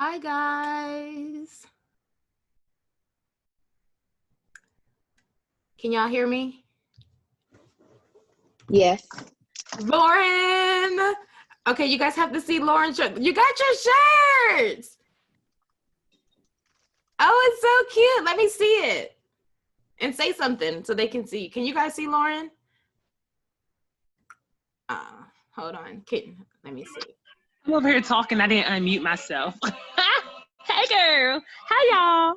Hi, guys. Can y'all hear me? Yes. Lauren. Okay, you guys have to see Lauren's shirt. You got your shirts. Oh, it's so cute. Let me see it. And say something so they can see. Can you guys see Lauren? Hold on. Let me see. I'm over here talking. I didn't unmute myself. Hey, girl. Hi,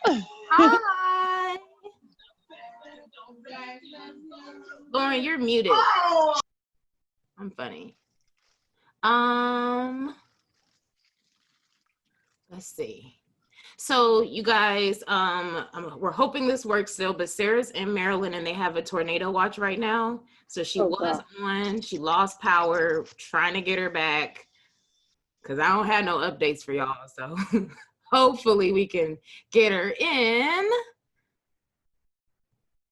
y'all. Hi. Lauren, you're muted. I'm funny. Let's see. So you guys, we're hoping this works still, but Sarah's in Maryland and they have a tornado watch right now. So she was on, she lost power, trying to get her back because I don't have no updates for y'all. So hopefully we can get her in.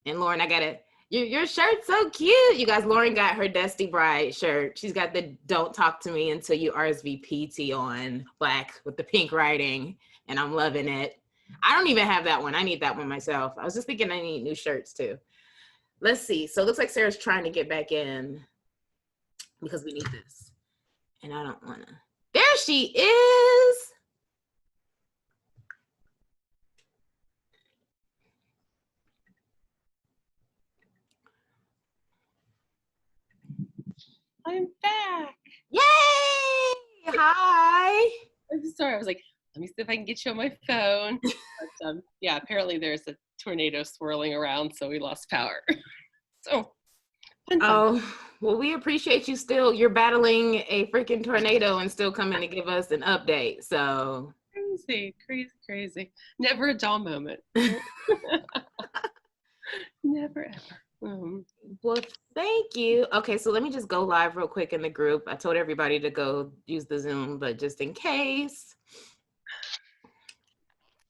And Lauren, I got it. Your shirt's so cute. You guys, Lauren got her Desti Bride shirt. She's got the "Don't Talk to Me Until You RSVP" tee on, black with the pink writing, and I'm loving it. I don't even have that one. I need that one myself. I was just thinking I need new shirts too. Let's see. So it looks like Sarah's trying to get back in because we need this. And I don't want to. There she is. I'm back. Yay! Hi. I'm sorry. I was like, let me see if I can get you on my phone. But, yeah, apparently there's a tornado swirling around, so we lost power. So. Oh, well, we appreciate you still. You're battling a freaking tornado and still coming to give us an update. So crazy. Never a dull moment. Never ever. Well, thank you. Okay, so let me just go live real quick in the group. I told everybody to go use the Zoom, but just in case,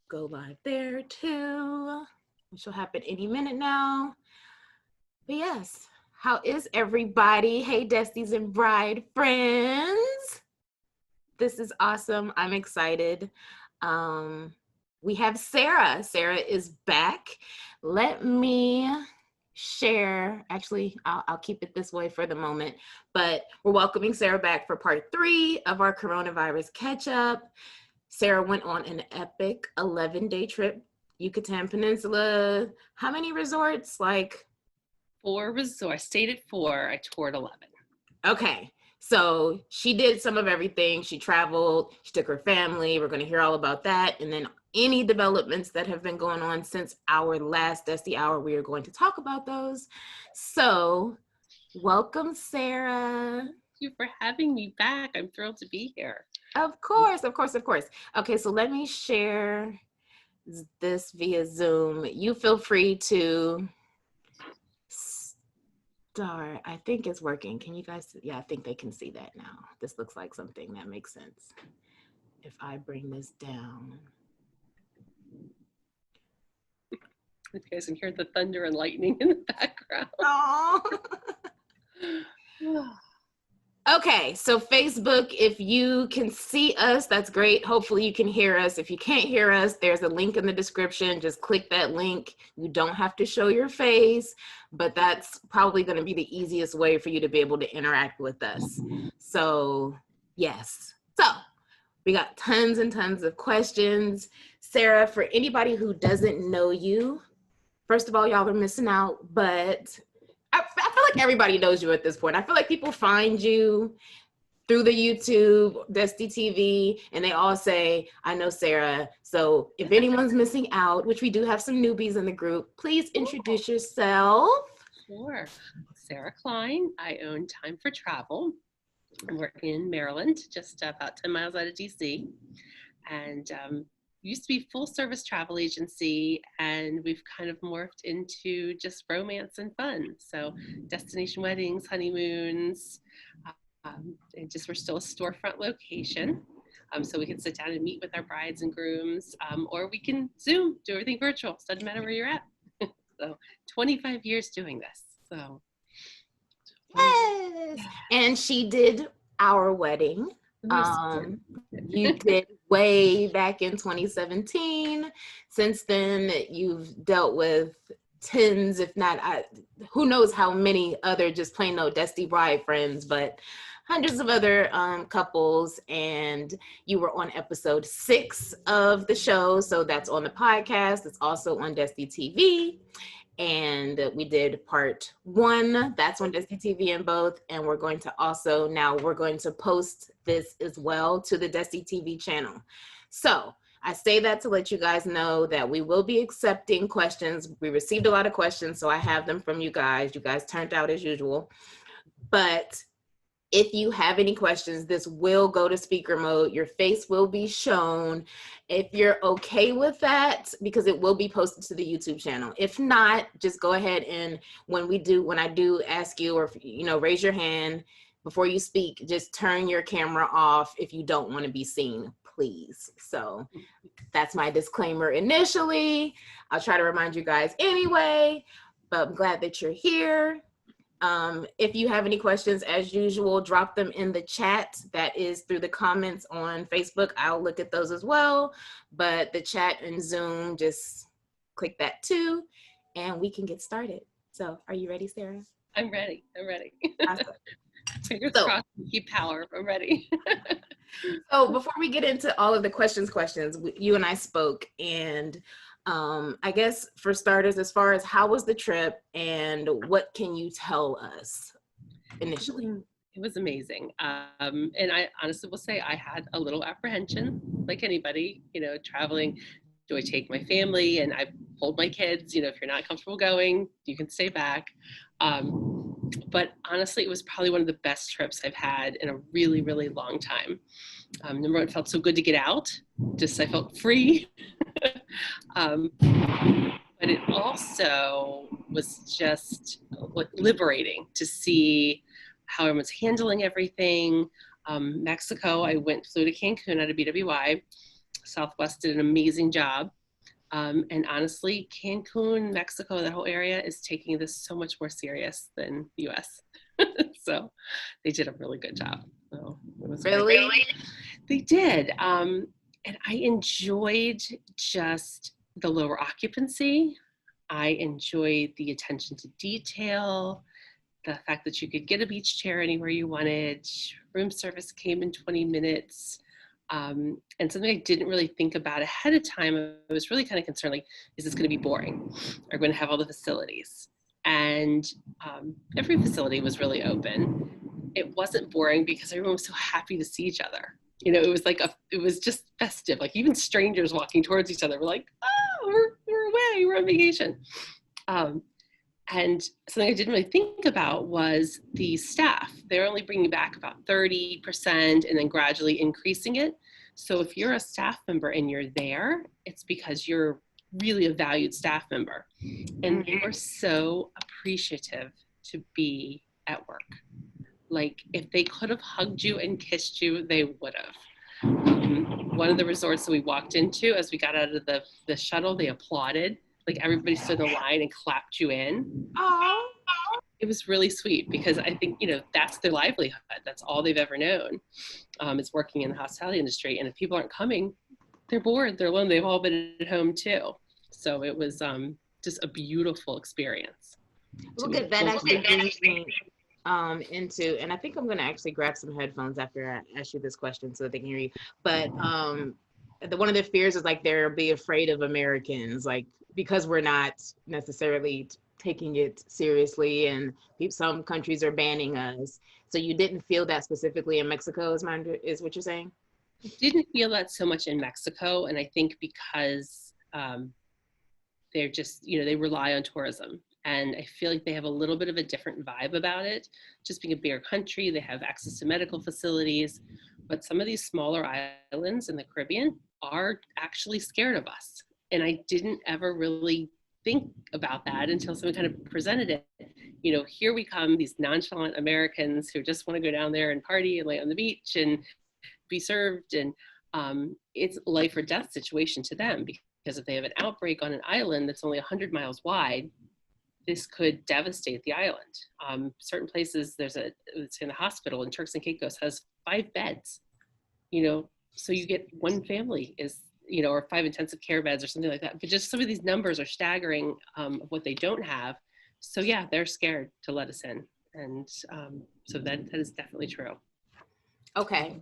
go live there too, which will happen any minute now. But yes, how is everybody? Hey, Destis and Bride friends. This is awesome. I'm excited. We have Sarah. Sarah is back. Let me share. Actually, I'll keep it this way for the moment, but we're welcoming Sarah back for part 3 of our coronavirus catch-up. Sarah went on an epic 11-day trip, Yucatan Peninsula. How many resorts? Like 4 resorts. I stayed at 4. I toured 11. Okay. So she did some of everything. She traveled, she took her family. We're going to hear all about that. And then any developments that have been going on since our last Desti Hour, we are going to talk about those. So welcome, Sarah. Thank you for having me back. I'm thrilled to be here. Of course. Okay, so let me share this via Zoom. You feel free to start. I think it's working. Can you guys? Yeah, I think they can see that now. This looks like something that makes sense. If I bring this down. You guys can hear the thunder and lightning in the background. Oh. Okay, so Facebook, if you can see us, that's great. Hopefully you can hear us. If you can't hear us, there's a link in the description. Just click that link. You don't have to show your face, but that's probably going to be the easiest way for you to be able to interact with us. So yes. So we got tons and tons of questions. Sarah, for anybody who doesn't know you, first of all, y'all are missing out, but I feel like everybody knows you at this point. I feel like people find you through the YouTube, Desti TV, and they all say, I know Sarah. So if anyone's missing out, which we do have some newbies in the group, please introduce yourself. Sure. Sarah Kline. I own Time for Travel. We're in Maryland, just about 10 miles out of DC. And used to be full service travel agency, and we've kind of morphed into just romance and fun. So destination weddings, honeymoons, and just we're still a storefront location. So we can sit down and meet with our brides and grooms, or we can Zoom, do everything virtual. So it doesn't matter where you're at. So 25 years doing this. So yes. And she did our wedding. The most You did way back in 2017. Since then, you've dealt with tens, if not, who knows how many other just plain old Desti bride friends, but hundreds of other couples. And you were on episode 6 of the show. So that's on the podcast. It's also on Desti TV. And we did part 1, that's on Desti TV and both, and we're going to post this as well to the Desti TV channel. So I say that to let you guys know that we will be accepting questions. We received a lot of questions, so I have them from you guys. You guys turned out as usual, but if you have any questions, this will go to speaker mode. Your face will be shown. If you're okay with that, because it will be posted to the YouTube channel. If not, just go ahead and when I do ask you, or raise your hand before you speak, just turn your camera off if you don't want to be seen, please. So that's my disclaimer initially. I'll try to remind you guys anyway, but I'm glad that you're here. If you have any questions, as usual, drop them in the chat. That is through the comments on Facebook. I'll look at those as well. But the chat and Zoom, just click that too, and we can get started. So are you ready, Sarah? I'm ready. Awesome. Fingers crossed, keep power. I'm ready. So before we get into all of the questions, you and I spoke, and I guess for starters, as far as how was the trip and what can you tell us initially? It was amazing. And I honestly will say I had a little apprehension, like anybody, traveling. Do I take my family? And I told my kids, if you're not comfortable going, you can stay back. But honestly, it was probably one of the best trips I've had in a really, really long time. Number one, it felt so good to get out. I felt free. But it also was just liberating to see how everyone's handling everything. Mexico, I flew to Cancun out of BWI. Southwest did an amazing job. And honestly, Cancun, Mexico, that whole area is taking this so much more serious than the US. So they did a really good job. So it was Really? They did. And I enjoyed just the lower occupancy. I enjoyed the attention to detail, the fact that you could get a beach chair anywhere you wanted. Room service came in 20 minutes. And something I didn't really think about ahead of time, I was really kind of concerned, like, is this going to be boring? Are we going to have all the facilities? And every facility was really open. It wasn't boring because everyone was so happy to see each other. It was just festive. Like even strangers walking towards each other were like, oh, we're away, we're on vacation. And something I didn't really think about was the staff. They're only bringing back about 30% and then gradually increasing it. So if you're a staff member and you're there, it's because you're really a valued staff member. And they were so appreciative to be at work. Like if they could have hugged you and kissed you, they would have. One of the resorts that we walked into, as we got out of the shuttle, they applauded. Like everybody stood in the line and clapped you in. Oh, It was really sweet because I think, that's their livelihood. That's all they've ever known, is working in the hospitality industry. And if people aren't coming, they're bored, they're alone. They've all been at home too. So it was just a beautiful experience. look at that. Actually brings me into, and I think I'm going to actually grab some headphones after I ask you this question so that they can hear you. But one of the fears is like they'll be afraid of Americans, like because we're not necessarily taking it seriously, and some countries are banning us. So you didn't feel that specifically in Mexico, is what you're saying? I didn't feel that so much in Mexico, and I think because they're just, they rely on tourism. And I feel like they have a little bit of a different vibe about it. Just being a bigger country, they have access to medical facilities. But some of these smaller islands in the Caribbean are actually scared of us. And I didn't ever really think about that until someone kind of presented it. Here we come, these nonchalant Americans who just want to go down there and party and lay on the beach and be served. And it's a life or death situation to them, because if they have an outbreak on an island that's only 100 miles wide, this could devastate the island. Certain places, it's in a hospital in Turks and Caicos, has 5 beds. so you get one family is, or 5 intensive care beds or something like that. But just some of these numbers are staggering of what they don't have. So yeah, they're scared to let us in. And so that is definitely true. Okay.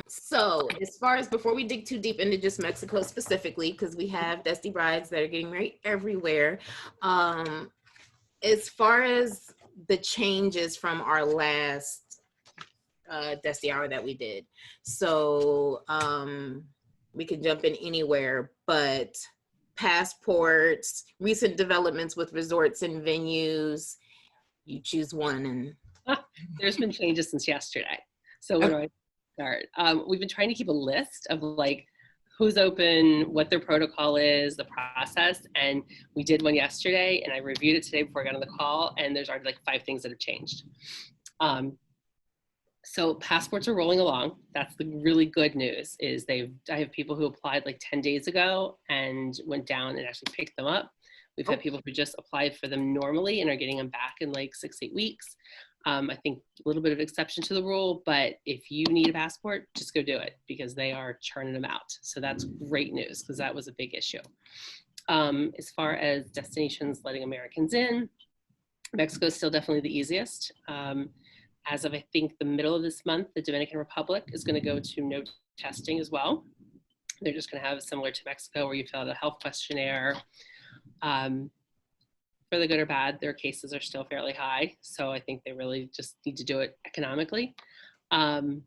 So as far as, before we dig too deep into just Mexico specifically, because we have Desti brides that are getting married everywhere. As far as the changes from our last Desti hour that we did. So we can jump in anywhere, but passports, recent developments with resorts and venues, you choose one. And there's been changes since yesterday. So where do I start? We've been trying to keep a list of like who's open, what their protocol is, the process. And we did one yesterday and I reviewed it today before I got on the call, and there's already like 5 things that have changed. So passports are rolling along. That's the really good news, is I have people who applied like 10 days ago and went down and actually picked them up. We've had people who just applied for them normally and are getting them back in like 6-8 weeks. I think a little bit of exception to the rule, but if you need a passport, just go do it, because they are churning them out. So that's great news, because that was a big issue. As far as destinations letting Americans in, Mexico is still definitely the easiest. As of, I think, the middle of this month, the Dominican Republic is going to go to no testing as well. They're just going to have, similar to Mexico, where you fill out a health questionnaire. For the good or bad, their cases are still fairly high. So I think they really just need to do it economically. Then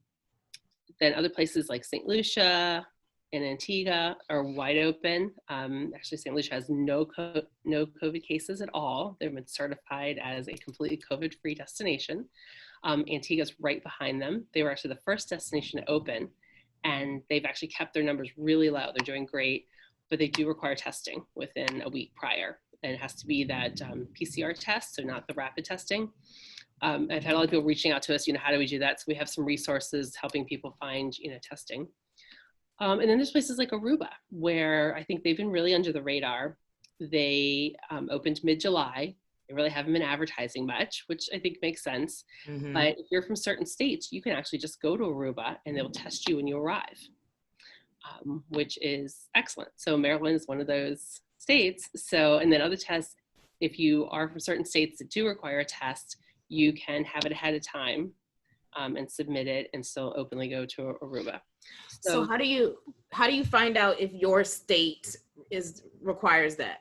other places like St. Lucia and Antigua are wide open. Actually, St. Lucia has no COVID cases at all. They've been certified as a completely COVID-free destination. Antigua's right behind them. They were actually the first destination to open, and they've actually kept their numbers really low. They're doing great, but they do require testing within a week prior. And it has to be that PCR test, so not the rapid testing. I've had a lot of people reaching out to us, how do we do that? So we have some resources helping people find, testing. And then there's places like Aruba, where I think they've been really under the radar. They opened mid-July. They really haven't been advertising much, which I think makes sense. Mm-hmm. But if you're from certain states, you can actually just go to Aruba and they'll test you when you arrive, which is excellent. So Maryland is one of those states. So, and then other tests, if you are from certain states that do require a test, you can have it ahead of time and submit it and still openly go to Aruba. So how do you find out if your state requires that?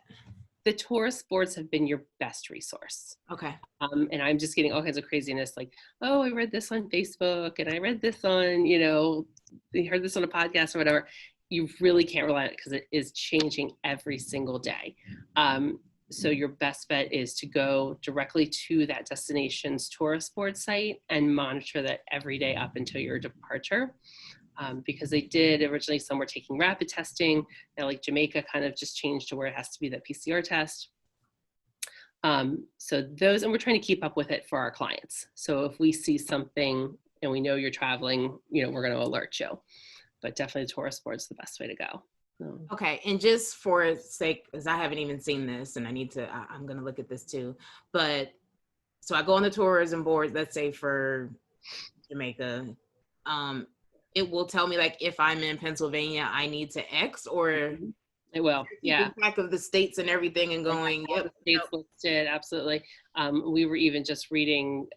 The tourist boards have been your best resource. Okay. And I'm just getting all kinds of craziness, like, oh, I read this on Facebook and I read this on, they heard this on a podcast or whatever. You really can't rely on it because it is changing every single day. So your best bet is to go directly to that destination's tourist board site and monitor that every day up until your departure. Because they did originally, some were taking rapid testing. Now, like Jamaica kind of just changed to where it has to be that PCR test. So those, and we're trying to keep up with it for our clients. So if we see something and we know you're traveling, we're going to alert you. But definitely the tourist board is the best way to go. Okay, and just for sake, because I haven't even seen this, and I'm going to look at this too. But so I go on the tourism board, let's say for Jamaica. It will tell me, like, if I'm in Pennsylvania, I need to X, or it will, yeah. Track of the states and everything and going, yep. States listed, absolutely. We were even just reading,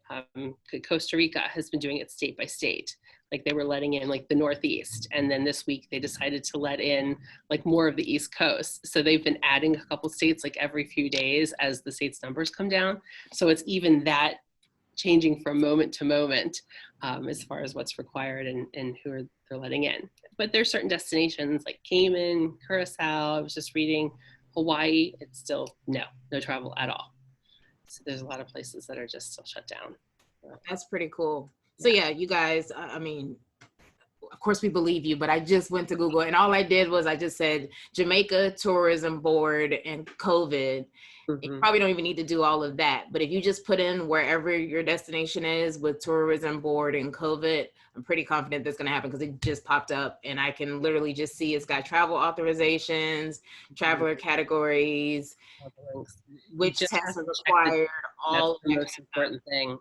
Costa Rica has been doing it state by state. Like they were letting in like the Northeast. And then this week they decided to let in like more of the East Coast. So they've been adding a couple states like every few days as the state's numbers come down. So it's even that changing from moment to moment as far as what's required and who they're letting in. But there's certain destinations like Cayman, Curacao, I was just reading, Hawaii, it's still no travel at all. So there's a lot of places that are just still shut down. That's pretty cool. So yeah, you guys, I mean, of course we believe you, but I just went to Google and all I did was I just said Jamaica Tourism Board and COVID. Mm-hmm. You probably don't even need to do all of that. But if you just put in wherever your destination is with tourism board and COVID, I'm pretty confident that's going to happen because it just popped up and I can literally just see it's got travel authorizations, traveler categories, which tests are required. All that's the most important thing,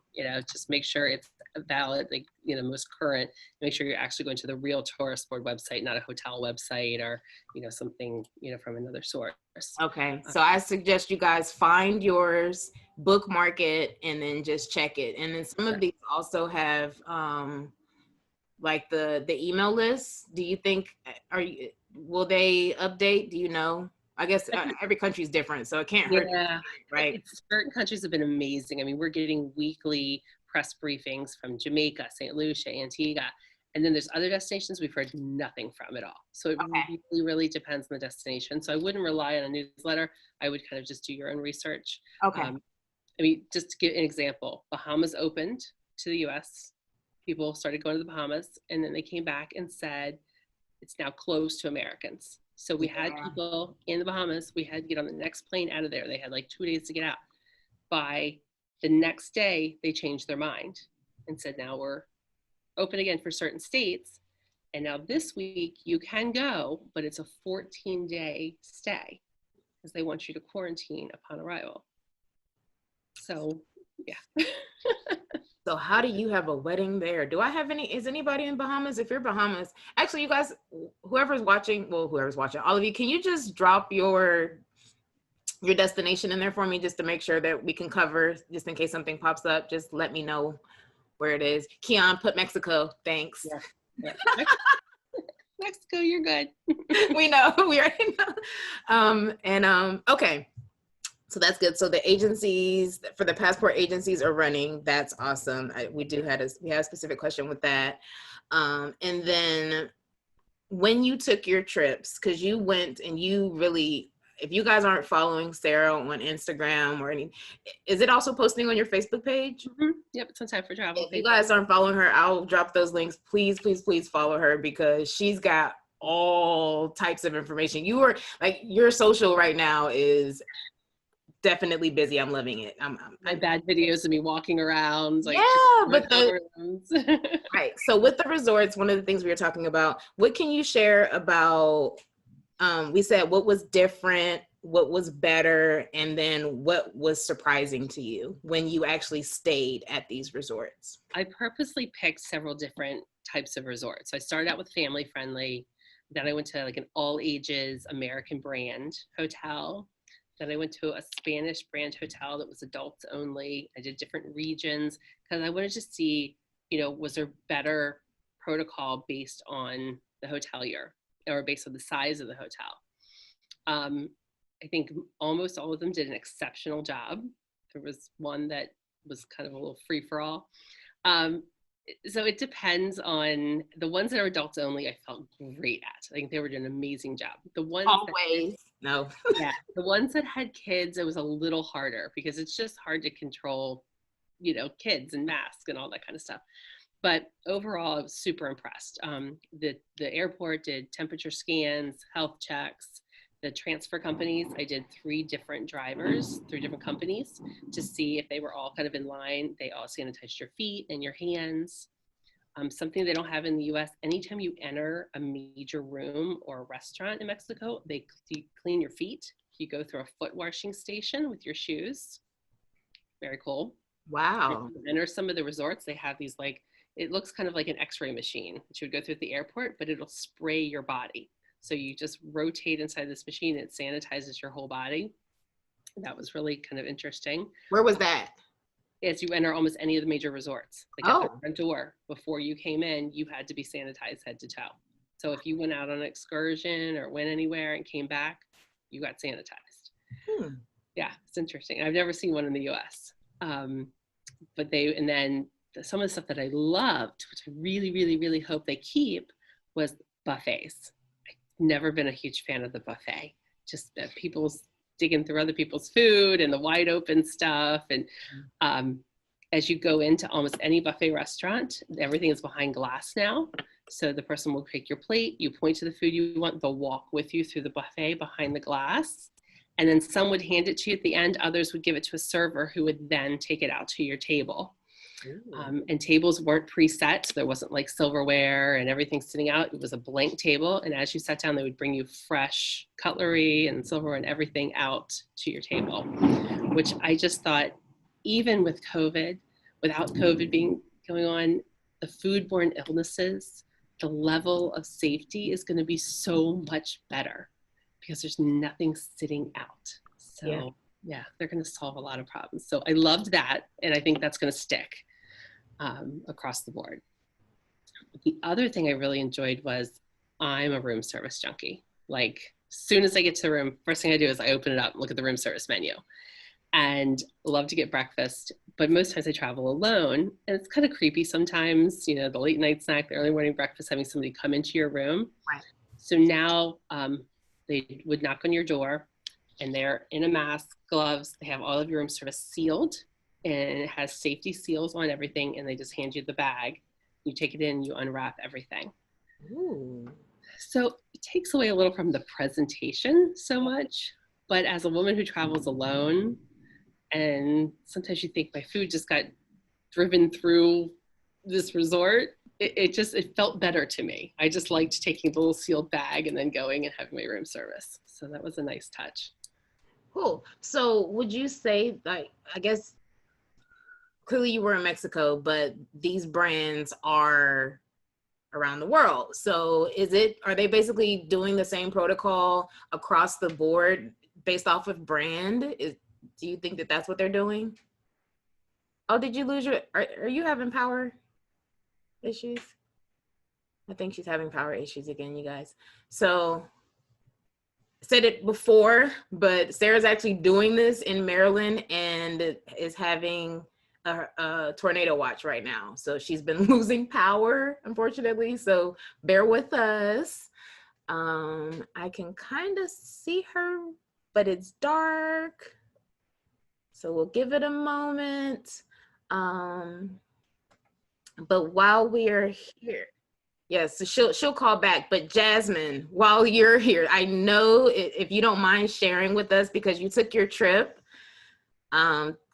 just make sure it's valid, like, most current. Make sure you're actually going to the real tourist board website, not a hotel website or, something, from another source. Okay. So I suggest you guys find yours, bookmark it, and then just check it. And then some of these also have like the email list. Do you think, will they update? Do you know? I guess every country is different, so it can't hurt. Yeah, right? Certain countries have been amazing. I mean, we're getting weekly press briefings from Jamaica, St. Lucia, Antigua, and then there's other destinations we've heard nothing from at all. So it really, really depends on the destination. So I wouldn't rely on a newsletter. I would kind of just do your own research. Okay. I mean, just to give an example, Bahamas opened to the U.S. People started going to the Bahamas, and then they came back and said it's now closed to Americans. So we had people in the Bahamas, we had to get on the next plane out of there. They had like 2 days to get out. By the next day, they changed their mind and said, now we're open again for certain states. And now this week you can go, but it's a 14-day stay because they want you to quarantine upon arrival. So, yeah. So how do you have a wedding there? Is anybody in Bahamas? If you're Bahamas, actually, you guys, whoever's watching, all of you, can you just drop your destination in there for me just to make sure that we can cover, just in case something pops up, just let me know where it is. Keon, put Mexico, thanks. Yeah. Mexico, you're good. We know, we already know. Okay. So that's good. So the agencies, for the passport agencies are running. That's awesome. We have a specific question with that. And then when you took your trips, because you went and you really, if you guys aren't following Sarah on Instagram or any, is it also posting on your Facebook page? Mm-hmm. Yep, it's on Time for Travel. If you guys aren't following her, I'll drop those links. Please, please, please follow her because she's got all types of information. Your social right now is definitely busy. I'm loving it. My bad videos of me walking around. But right. So with the resorts, one of the things we were talking about, what can you share about, we said what was different, what was better, and then what was surprising to you when you actually stayed at these resorts? I purposely picked several different types of resorts. So I started out with family friendly. Then I went to like an all ages American brand hotel. Then I went to a Spanish brand hotel that was adults only. I did different regions because I wanted to see, was there better protocol based on the hotelier or based on the size of the hotel. I think almost all of them did an exceptional job. There was one that was kind of a little free for all. So it depends on the ones that are adults only. I felt great at. I think they were doing an amazing job. The ones the ones that had kids, it was a little harder because it's just hard to control, kids and masks and all that kind of stuff. But overall, I was super impressed. The airport did temperature scans, health checks. The transfer companies, I did 3 different drivers, 3 different companies to see if they were all kind of in line. They all sanitized your feet and your hands. Something they don't have in the US, anytime you enter a major room or a restaurant in Mexico, they clean your feet. You go through a foot washing station with your shoes. Very cool. Wow. If you enter some of the resorts, they have these it looks kind of like an x-ray machine that you would go through at the airport, but it'll spray your body. So you just rotate inside this machine, it sanitizes your whole body. That was really kind of interesting. Where was that? As you enter almost any of the major resorts. At the front door, before you came in, you had to be sanitized head to toe. So if you went out on an excursion or went anywhere and came back, you got sanitized. Yeah, it's interesting. I've never seen one in the US. But some of the stuff that I loved, which I really, really, really hope they keep, was buffets. Never been a huge fan of the buffet. Just people digging through other people's food and the wide open stuff. And as you go into almost any buffet restaurant, everything is behind glass now. So the person will take your plate, you point to the food you want, they'll walk with you through the buffet behind the glass. And then some would hand it to you at the end, others would give it to a server who would then take it out to your table. And tables weren't preset, so there wasn't like silverware and everything sitting out. It was a blank table, and as you sat down, they would bring you fresh cutlery and silverware and everything out to your table, which I just thought, even with COVID, without COVID being going on, the foodborne illnesses, the level of safety is going to be so much better because there's nothing sitting out. So yeah, they're going to solve a lot of problems. So I loved that. And I think that's going to stick across the board. The other thing I really enjoyed was I'm a room service junkie. Like, as soon as I get to the room, first thing I do is I open it up and look at the room service menu and love to get breakfast. But most times I travel alone, and it's kind of creepy sometimes, you know, the late night snack, the early morning breakfast, having somebody come into your room. Right. So now they would knock on your door and they're in a mask, gloves, they have all of your room service sealed and it has safety seals on everything, and they just hand you the bag. You take it in, you unwrap everything. Ooh. So it takes away a little from the presentation so much, but as a woman who travels alone, and sometimes you think my food just got driven through this resort, it felt better to me. I just liked taking the little sealed bag and then going and having my room service. So that was a nice touch. Cool. So would you say, like, I guess clearly you were in Mexico, but these brands are around the world. So are they basically doing the same protocol across the board based off of brand? Do you think that that's what they're doing? Oh, did you lose are you having power issues? I think she's having power issues again, you guys. So said it before, but Sarah's actually doing this in Maryland and is having a tornado watch right now. So she's been losing power, unfortunately. So bear with us. I can kind of see her, but it's dark. So we'll give it a moment. But while we are here, yes, so she'll call back. But Jasmine, while you're here, I know if you don't mind sharing with us, because you took your trip,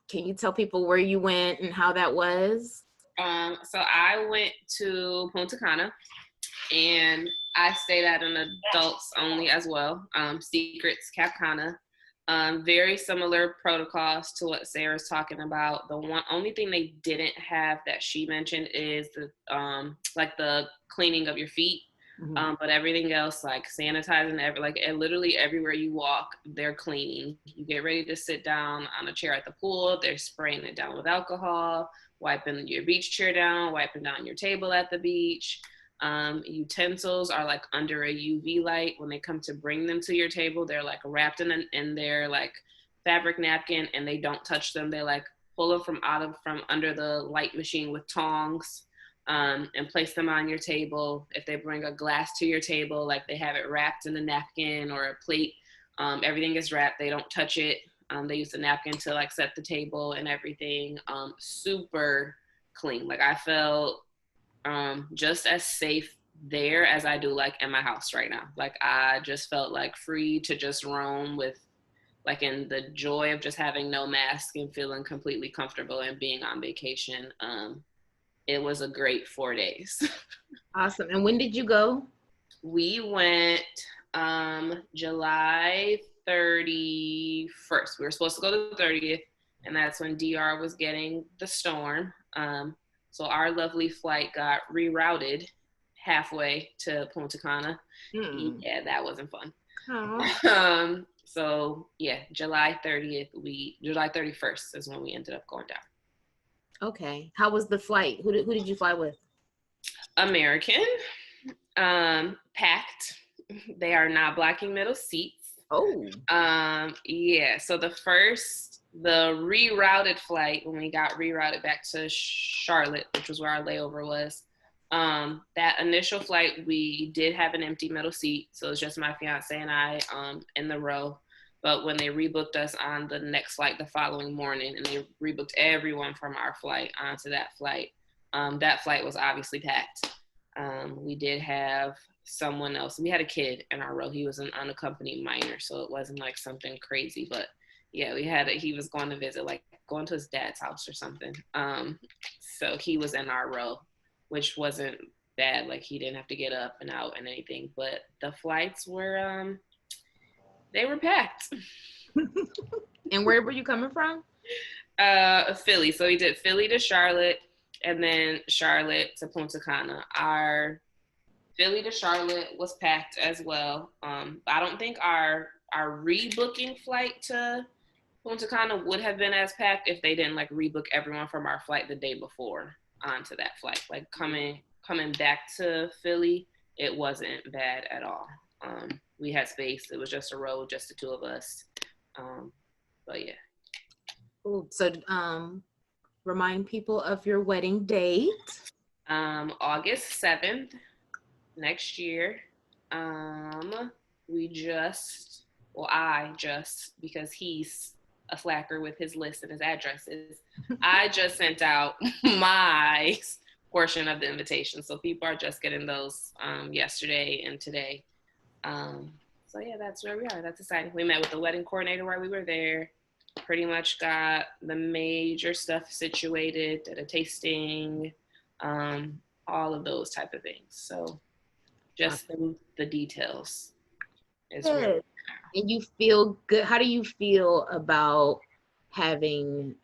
can you tell people where you went and how that was? So I went to Punta Cana, and I stayed at an adults only as well, Secrets Cap Cana. Very similar protocols to what Sarah's talking about. The only thing they didn't have that she mentioned is the like the cleaning of your feet. Mm-hmm. But everything else, like sanitizing, literally everywhere you walk, they're cleaning. You get ready to sit down on a chair at the pool, they're spraying it down with alcohol, wiping your beach chair down, wiping down your table at the beach. Utensils are like under a UV light. When they come to bring them to your table, they're like wrapped in their like fabric napkin, and they don't touch them. They like pull them from under the light machine with tongs. And place them on your table. If they bring a glass to your table, like they have it wrapped in a napkin or a plate, everything is wrapped. They don't touch it. They use the napkin to like set the table and everything. Super clean. Like I felt just as safe there as I do like in my house right now. Like I just felt like free to just roam with like in the joy of just having no mask and feeling completely comfortable and being on vacation. It was a great 4 days. Awesome. And when did you go? We went July 31st. We were supposed to go the 30th, and that's when DR was getting the storm. So our lovely flight got rerouted halfway to Punta Cana. Yeah, that wasn't fun. So yeah, July 31st is when we ended up going down. Okay. How was the flight? Who did you fly with? American. Packed. They are not blocking middle seats. Oh. Yeah. So the rerouted flight, when we got rerouted back to Charlotte, which was where our layover was, that initial flight, we did have an empty middle seat. So it was just my fiance and I in the row. But when they rebooked us on the next flight the following morning, and they rebooked everyone from our flight onto that flight was obviously packed. We did have someone else. We had a kid in our row. He was an unaccompanied minor, so it wasn't like something crazy. But yeah, he was going to visit, like going to his dad's house or something. So he was in our row, which wasn't bad. Like he didn't have to get up and out and anything. But the flights were they were packed. And where were you coming from? Philly. So we did Philly to Charlotte, and then Charlotte to Punta Cana. Our Philly to Charlotte was packed as well. I don't think our rebooking flight to Punta Cana would have been as packed if they didn't like rebook everyone from our flight the day before onto that flight. Like coming back to Philly, it wasn't bad at all. We had space. It was just a row, just the two of us. But yeah. Cool. So remind people of your wedding date. August 7th next year. I just, because he's a slacker with his list and his addresses, I just sent out my portion of the invitation. So people are just getting those yesterday and today. So yeah, that's where we are. That's exciting. We met with the wedding coordinator while we were there. Pretty much got the major stuff situated, did a tasting, all of those type of things. So just the details is really. And you feel good. How do you feel about having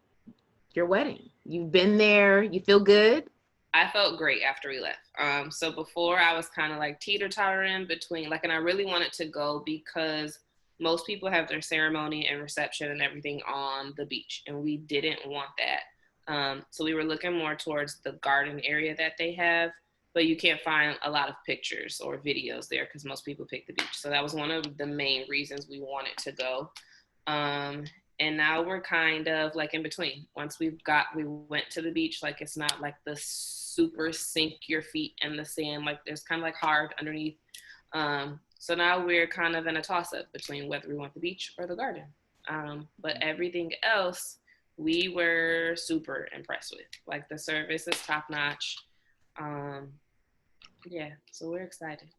your wedding? You've been there. You feel good? I felt great after we left. So before I was kind of like teeter-tottering between and I really wanted to go because most people have their ceremony and reception and everything on the beach, and we didn't want that. So we were looking more towards the garden area that they have, but you can't find a lot of pictures or videos there because most people pick the beach. So that was one of the main reasons we wanted to go. And now we're kind of like in between. Once we went to the beach, like it's not like the super sink your feet in the sand, like there's kind of like hard underneath. So now we're kind of in a toss-up between whether we want the beach or the garden. But everything else, we were super impressed with. Like the service is top-notch. Yeah, so we're excited.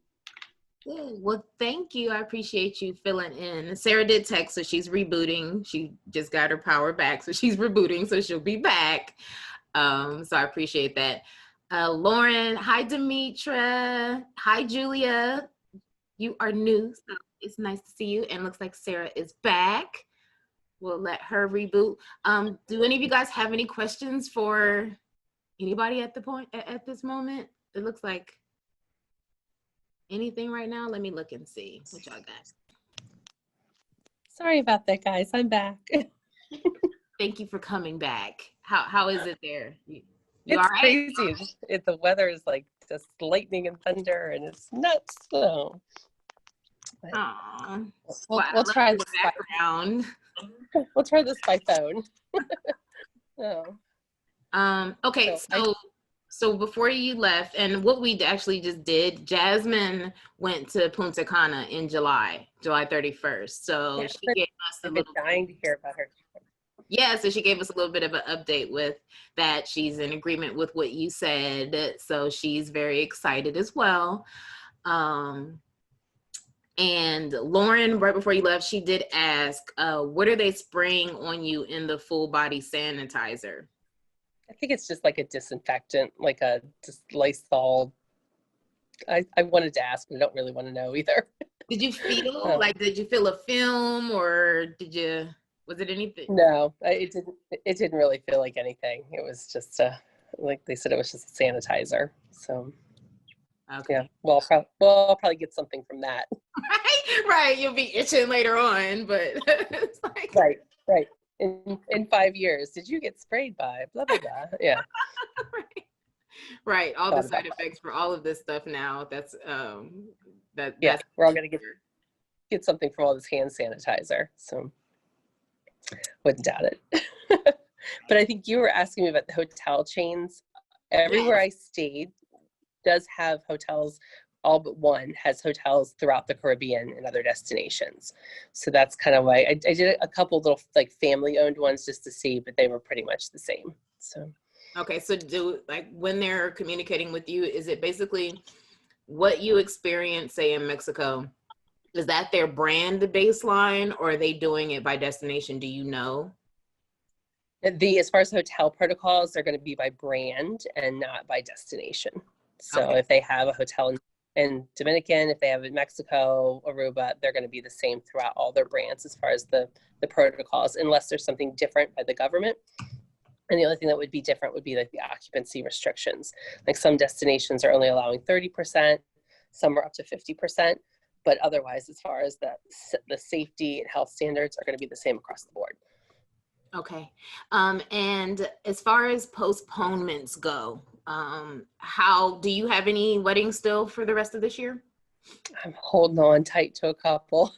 Good. Well, thank you. I appreciate you filling in. Sarah did text, so she's rebooting. She just got her power back, so she's rebooting, so she'll be back. So I appreciate that. Lauren, hi, Demetra. Hi, Julia. You are new, so it's nice to see you. And looks like Sarah is back. We'll let her reboot. Do any of you guys have any questions for anybody at this moment? It looks like anything right now. Let me look and see what y'all got. Sorry about that, guys. I'm back. Thank you for coming back. How is it there? You It's all right? crazy. The weather is like just lightning and thunder, and it's nuts. So Aw. we'll try this background. We'll try this by phone. Okay, so before you left, and what we actually just did, Jasmine went to Punta Cana in July 31st. So yeah, she gave us I've been dying to hear about her. Yeah, so she gave us a little bit of an update with that. She's in agreement with what you said. So she's very excited as well. And Lauren, right before you left, she did ask, what are they spraying on you in the full body sanitizer? I think it's just like a disinfectant, like a just Lysol. I wanted to ask, but I don't really want to know either. Did you feel did you feel a film, or was it anything? No, it didn't really feel like anything. It was just like they said, it was just a sanitizer. So okay. Yeah, well, I'll probably get something from that. Right. You'll be itching later on, but it's like right. In 5 years, did you get sprayed by blah blah blah? Yeah. Right. All the side effects for all of this stuff now. That's we're all gonna get something from all this hand sanitizer. So wouldn't doubt it. But I think you were asking me about the hotel chains. Everywhere I stayed does have hotels. All but one has hotels throughout the Caribbean and other destinations. So that's kind of why I did a couple little like family owned ones just to see, but they were pretty much the same. So okay, so when they're communicating with you, is it basically what you experience, say in Mexico, is that their brand baseline, or are they doing it by destination? Do you know? As far as hotel protocols, they're going to be by brand and not by destination. So if they have a hotel in Dominican, if they have in Mexico, Aruba, they're going to be the same throughout all their brands as far as the protocols, unless there's something different by the government. And the only thing that would be different would be like the occupancy restrictions. Like some destinations are only allowing 30%, some are up to 50%, but otherwise, as far as the safety and health standards are going to be the same across the board. Okay. And as far as postponements go, how do you have any weddings still for the rest of this year? I'm holding on tight to a couple.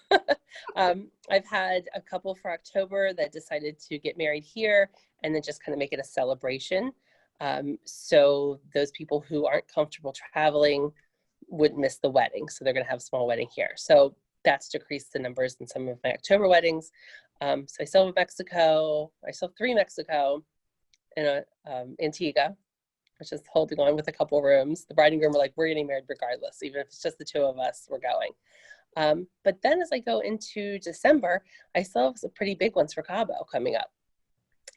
I've had a couple for October that decided to get married here and then just kind of make it a celebration. So those people who aren't comfortable traveling wouldn't miss the wedding. So they're going to have a small wedding here. So that's decreased the numbers in some of my October weddings. So I still have Mexico. I still have 3 Mexico and Antigua, which is holding on with a couple rooms. The bride and groom were like, we're getting married regardless, even if it's just the 2 of us, we're going. But then as I go into December, I still have some pretty big ones for Cabo coming up.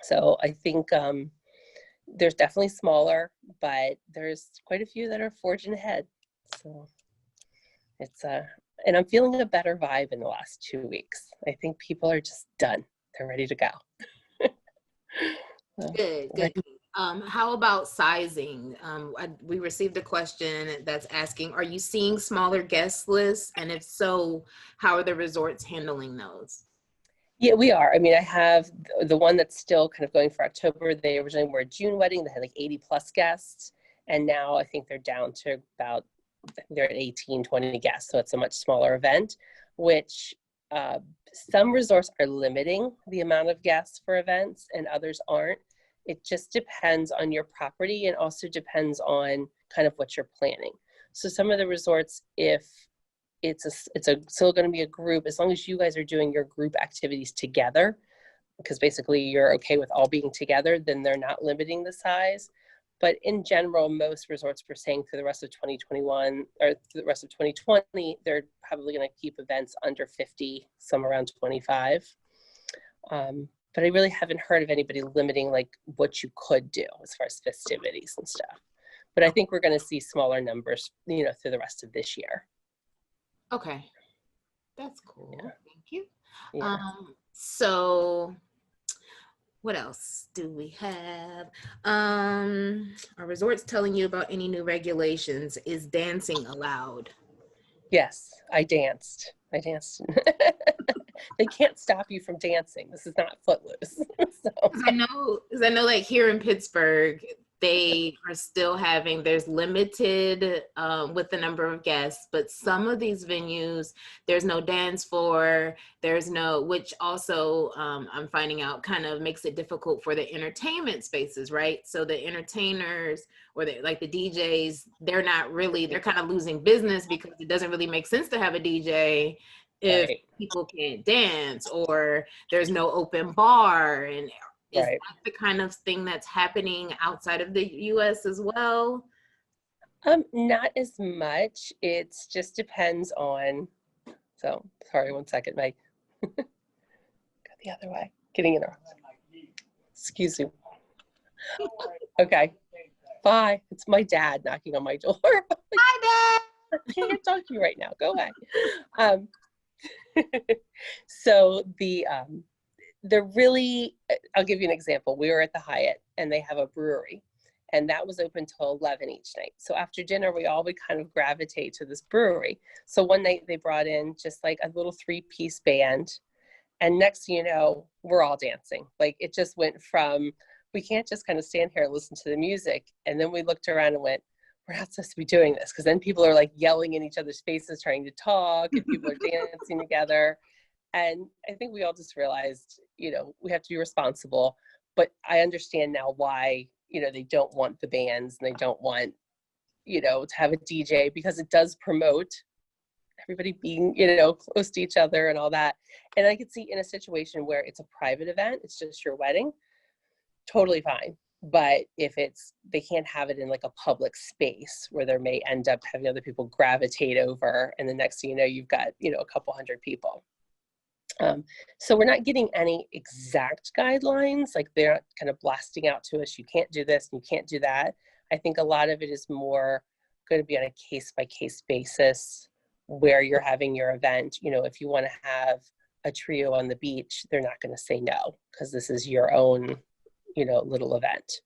So I think there's definitely smaller, but there's quite a few that are forging ahead. So it's and I'm feeling a better vibe in the last 2 weeks. I think people are just done. They're ready to go. Good. How about sizing? We received a question that's asking, are you seeing smaller guest lists? And if so, how are the resorts handling those? Yeah, we are. I mean, I have the one that's still kind of going for October. They originally were a June wedding. They had like 80 plus guests. And now I think they're down to about, they're at 18, 20 guests. So it's a much smaller event, which some resorts are limiting the amount of guests for events and others aren't. It just depends on your property and also depends on kind of what you're planning. So some of the resorts, if it's still going to be a group, as long as you guys are doing your group activities together, because basically you're okay with all being together, then they're not limiting the size. But in general, most resorts were saying for the rest of 2021 or the rest of 2020, they're probably going to keep events under 50, some around 25. But I really haven't heard of anybody limiting like what you could do as far as festivities and stuff. But I think we're going to see smaller numbers, you know, through the rest of this year. Okay, that's cool. Yeah. Thank you. Yeah. So what else do we have? Are resorts telling you about any new regulations? Is dancing allowed? Yes, I danced. They can't stop you from dancing. This is not Footloose. So. I know like here in Pittsburgh, they are still having, there's limited with the number of guests, but some of these venues, there's no dance floor, there's no, which also I'm finding out kind of makes it difficult for the entertainment spaces, right? So the entertainers or like the DJs, they're kind of losing business because it doesn't really make sense to have a DJ if people can't dance or there's no open bar. And is that the kind of thing that's happening outside of the US as well? Not as much. It just depends on, so sorry, 1 second, Meg. Go the other way, getting in a, excuse me. Okay, bye. It's my dad knocking on my door. Hi, Dad. I can't talk to you right now. Go away. So they're really, I'll give you an example. We were at the Hyatt and they have a brewery and that was open till 11 each night. So after dinner, we all would kind of gravitate to this brewery. So one night they brought in just like a little 3-piece band. And next thing you know, we're all dancing. Like it just went from, we can't just kind of stand here and listen to the music. And then we looked around and went, we're not supposed to be doing this. Because then people are like yelling in each other's faces, trying to talk, and people are dancing together. And I think we all just realized, you know, we have to be responsible. But I understand now why, you know, they don't want the bands and they don't want, you know, to have a DJ, because it does promote everybody being, you know, close to each other and all that. And I could see in a situation where it's a private event, it's just your wedding, totally fine. But if they can't have it in like a public space where there may end up having other people gravitate over, and the next thing you know, you've got, you know, a couple hundred people. So we're not getting any exact guidelines, like they're not kind of blasting out to us, you can't do this, you can't do that. I think a lot of it is more going to be on a case-by-case basis where you're having your event. You know, if you want to have a trio on the beach, they're not going to say no, because this is your own, little event.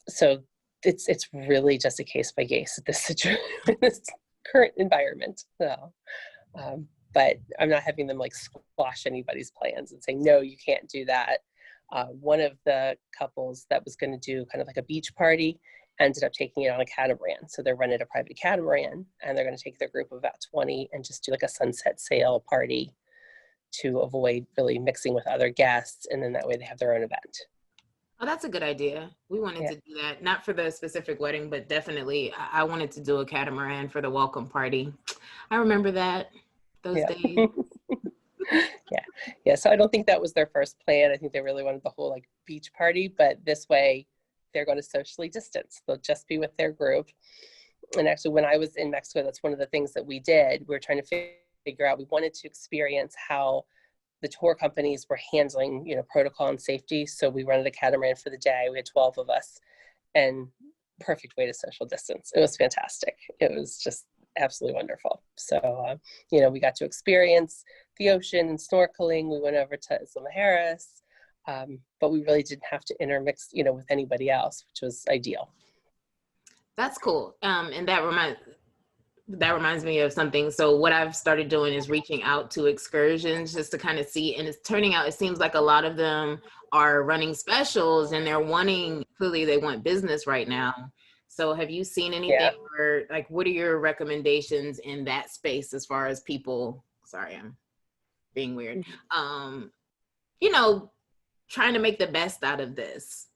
So it's really just a case by case at this situation, this current environment. So, but I'm not having them like squash anybody's plans and say, no, you can't do that. One of the couples that was going to do kind of like a beach party ended up taking it on a catamaran. So they're rented a private catamaran, and they're going to take their group of about 20 and just do like a sunset sail party to avoid really mixing with other guests. And then that way they have their own event. Oh, that's a good idea. We wanted to do that, not for the specific wedding, but definitely I wanted to do a catamaran for the welcome party. I remember those days. Yeah. So I don't think that was their first plan. I think they really wanted the whole like beach party, but this way they're going to socially distance. They'll just be with their group. And actually, when I was in Mexico, that's one of the things that we did. We were trying to figure out, we wanted to experience how the tour companies were handling, protocol and safety. So we rented a catamaran for the day. We had 12 of us, and perfect way to social distance. It was fantastic. It was just absolutely wonderful. So, we got to experience the ocean and snorkeling. We went over to Isla Mujeres, but we really didn't have to intermix, with anybody else, which was ideal. That's cool. And that reminds me of something. So what I've started doing is reaching out to excursions just to kind of see, and it's turning out, it seems like a lot of them are running specials and clearly they want business right now. So have you seen anything or like, what are your recommendations in that space as far as people, sorry, I'm being weird, trying to make the best out of this?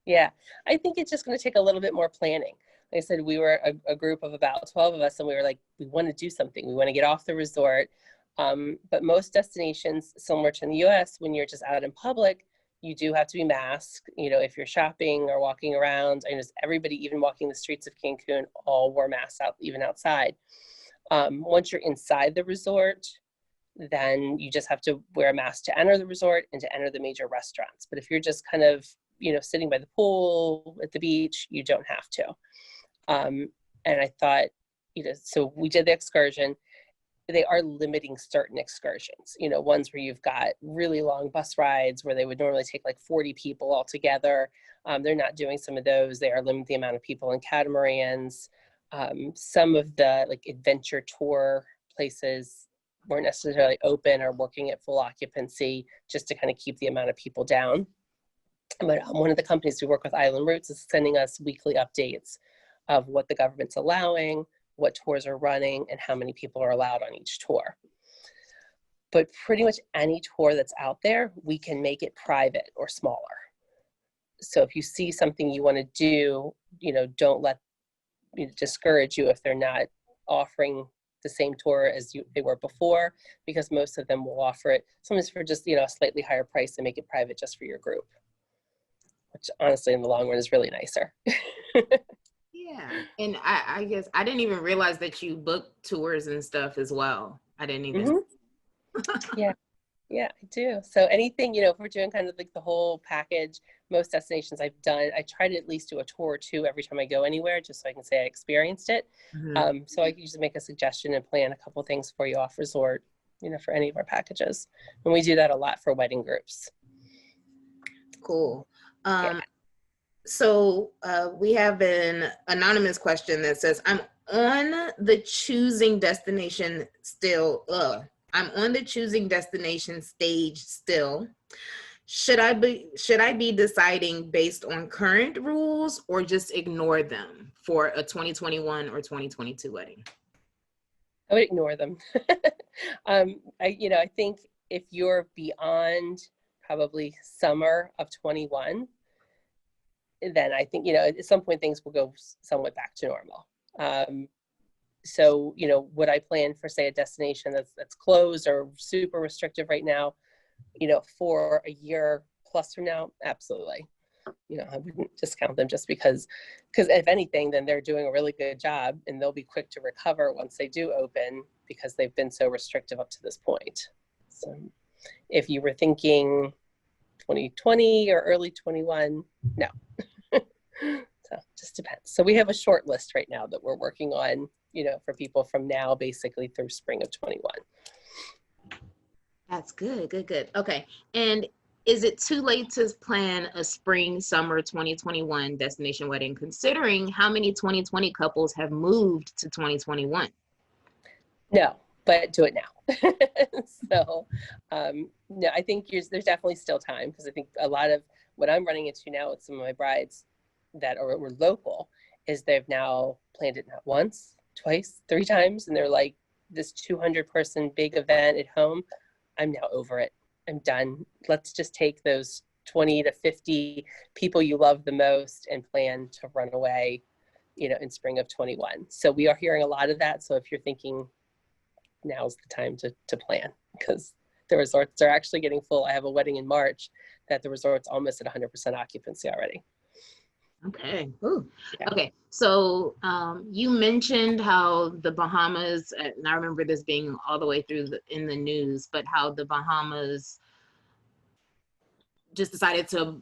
Yeah, I think it's just going to take a little bit more planning. Like I said, we were a group of about 12 of us, and we were like, we want to do something. We want to get off the resort. But most destinations, similar to in the US, when you're just out in public, you do have to be masked. If you're shopping or walking around, I noticed everybody, even walking the streets of Cancun, all wore masks out, even outside. Once you're inside the resort, then you just have to wear a mask to enter the resort and to enter the major restaurants. But if you're just kind of, sitting by the pool at the beach, you don't have to. And I thought, so we did the excursion. They are limiting certain excursions, ones where you've got really long bus rides where they would normally take like 40 people all together. They're not doing some of those. They are limiting the amount of people in catamarans. Some of the like adventure tour places weren't necessarily open or working at full occupancy just to kind of keep the amount of people down. But one of the companies we work with, Island Routes, is sending us weekly updates of what the government's allowing, what tours are running, and how many people are allowed on each tour. But pretty much any tour that's out there, we can make it private or smaller. So if you see something you want to do, don't let it discourage you if they're not offering the same tour as they were before, because most of them will offer it sometimes for just, a slightly higher price and make it private just for your group, which honestly in the long run is really nicer. Yeah. And I guess I didn't even realize that you book tours and stuff as well. I didn't even. Yeah, I do. So anything, if we're doing kind of like the whole package, most destinations I've done, I try to at least do a tour or two every time I go anywhere, just so I can say I experienced it. So I can usually make a suggestion and plan a couple things for you off resort, for any of our packages. And we do that a lot for wedding groups. Cool. So we have an anonymous question that says, I'm on the choosing destination stage still. Should I be deciding based on current rules or just ignore them for a 2021 or 2022 wedding? I would ignore them. I think if you're beyond probably summer of 21, then I think, at some point things will go somewhat back to normal. So, would I plan for, say, a destination that's closed or super restrictive right now, for a year plus from now? Absolutely. I wouldn't discount them just because if anything, then they're doing a really good job and they'll be quick to recover once they do open because they've been so restrictive up to this point. So if you were thinking 2020 or early 21, no. So just depends. So we have a short list right now that we're working on, for people from now basically through spring of 21. That's good. Okay. And is it too late to plan a spring, summer 2021 destination wedding, considering how many 2020 couples have moved to 2021? No, but do it now. So, no, I think there's definitely still time, because I think a lot of what I'm running into now with some of my brides that were local is they've now planned it not once, twice, 3 times, and they're like, this 200-person big event at home, I'm now over it. I'm done. Let's just take those 20 to 50 people you love the most and plan to run away, in spring of 21. So we are hearing a lot of that. So if you're thinking now's the time to plan, because the resorts are actually getting full. I have a wedding in March that the resort's almost at 100% occupancy already. Okay. Ooh. Yeah. Okay. So you mentioned how the Bahamas, and I remember this being all the way through in the news, but how the Bahamas just decided to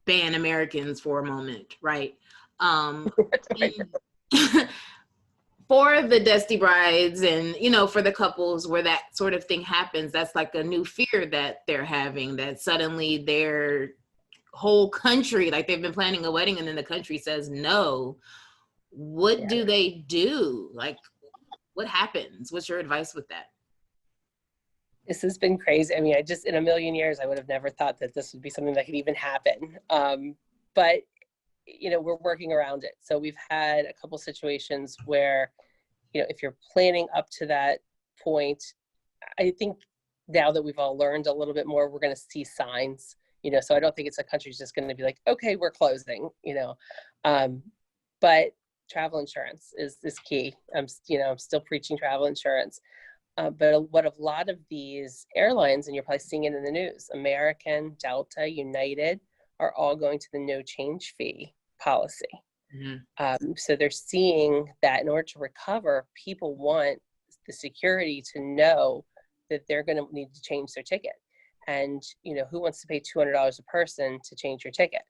ban Americans for a moment, right? For the Desti brides and, for the couples where that sort of thing happens, that's like a new fear that they're having, that suddenly their whole country, like they've been planning a wedding and then the country says no. What do they do? Like, what happens? What's your advice with that? This has been crazy. I mean, in a million years, I would have never thought that this would be something that could even happen. But, we're working around it. So we've had a couple situations where, if you're planning up to that point, I think now that we've all learned a little bit more, we're going to see signs, so I don't think it's a country's just going to be like, okay, we're closing, but travel insurance is key. I'm still preaching travel insurance. But what a lot of these airlines, and you're probably seeing it in the news, American, Delta, United, are all going to the no change fee policy. Mm-hmm. So they're seeing that in order to recover, people want the security to know that they're going to need to change their ticket. And, who wants to pay $200 a person to change your ticket?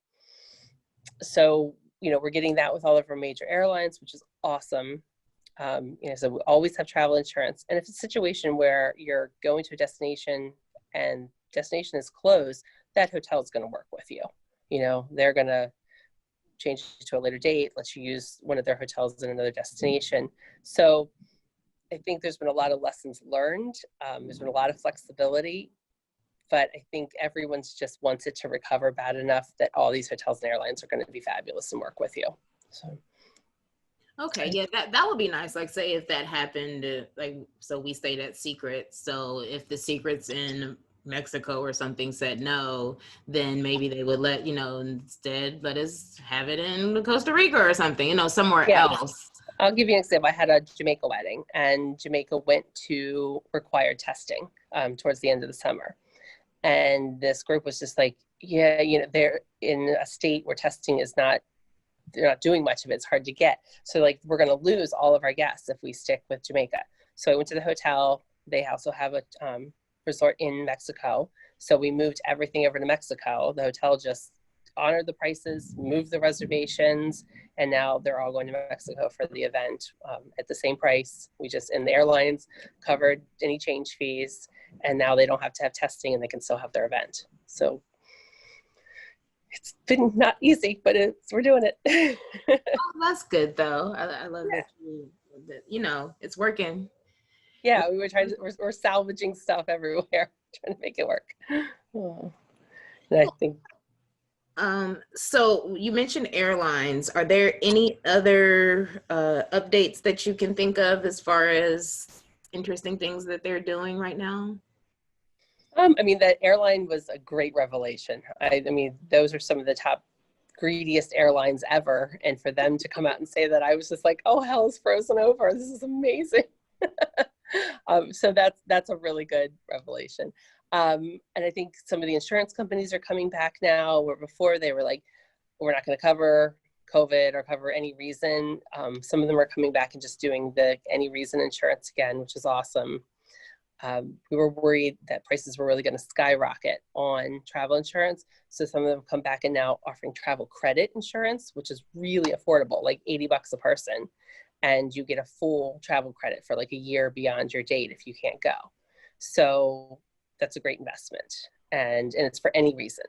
So, we're getting that with all of our major airlines, which is awesome. So we always have travel insurance. And if it's a situation where you're going to a destination and destination is closed, that hotel is going to work with you. They're going to change it to a later date, let you use one of their hotels in another destination. So I think there's been a lot of lessons learned. There's been a lot of flexibility, but I think everyone's just wants it to recover bad enough that all these hotels and airlines are going to be fabulous and work with you. So. Okay, yeah, that would be nice. Like, say if that happened, so we stayed at Secret. So if the Secret's in Mexico or something said no, then maybe they would instead let us have it in Costa Rica or something, somewhere else. I'll give you an example. I had a Jamaica wedding, and Jamaica went to required testing towards the end of the summer. And this group was just like, they're in a state where testing is they're not doing much of it. It's hard to get. So we're going to lose all of our guests if we stick with Jamaica. So I went to the hotel. They also have a resort in Mexico. So we moved everything over to Mexico. The hotel just honored the prices, moved the reservations, and now they're all going to Mexico for the event at the same price. And the airlines covered any change fees, and now they don't have to have testing and they can still have their event. So it's been not easy, but we're doing it. Oh, that's good though. I love that it's working. Yeah, we're salvaging stuff everywhere, trying to make it work. Oh. And I think. So you mentioned airlines. Are there any other updates that you can think of as far as interesting things that they're doing right now? That airline was a great revelation. I mean, those are some of the top greediest airlines ever. And for them to come out and say that, I was just like, oh, hell is frozen over. This is amazing. So that's a really good revelation. And I think some of the insurance companies are coming back now, where before they were like, we're not going to cover COVID or cover any reason. Some of them are coming back and just doing the any reason insurance again, which is awesome. We were worried that prices were really going to skyrocket on travel insurance. So some of them come back and now offering travel credit insurance, which is really affordable, like $80 a person. And you get a full travel credit for like a year beyond your date if you can't go. So that's a great investment. and it's for any reason.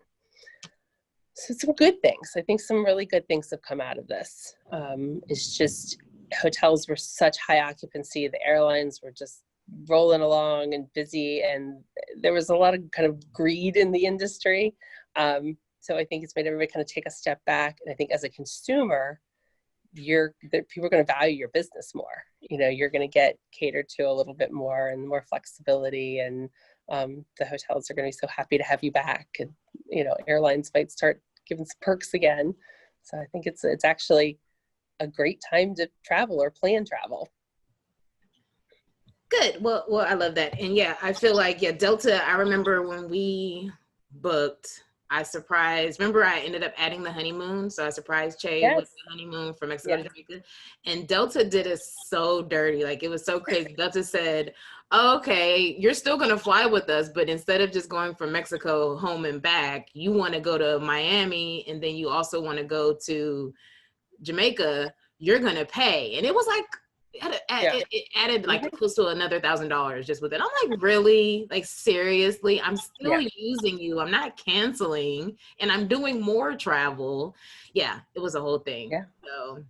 So some good things. I think some really good things have come out of this. It's just hotels were such high occupancy. The airlines were just rolling along and busy, and there was a lot of kind of greed in the industry. So I think it's made everybody kind of take a step back. And I think as a consumer, people are going to value your business more. You're going to get catered to a little bit more and more flexibility, and the hotels are going to be so happy to have you back. And airlines might start giving some perks again. So I think it's actually a great time to travel or plan travel. Good. Well, I love that. And yeah, I feel like, Delta, I remember when we booked, remember I ended up adding the honeymoon. So I surprised Che with the honeymoon from Mexico to Jamaica. And Delta did us so dirty. Like, it was so crazy. Delta said, okay, you're still going to fly with us, but instead of just going from Mexico home and back, you want to go to Miami, and then you also want to go to Jamaica, you're going to pay. And it was like, it added like close to another $1,000 just with it. I'm like, really? Like, seriously? I'm still using you. I'm not canceling, and I'm doing more travel. Yeah, it was a whole thing. Yeah. So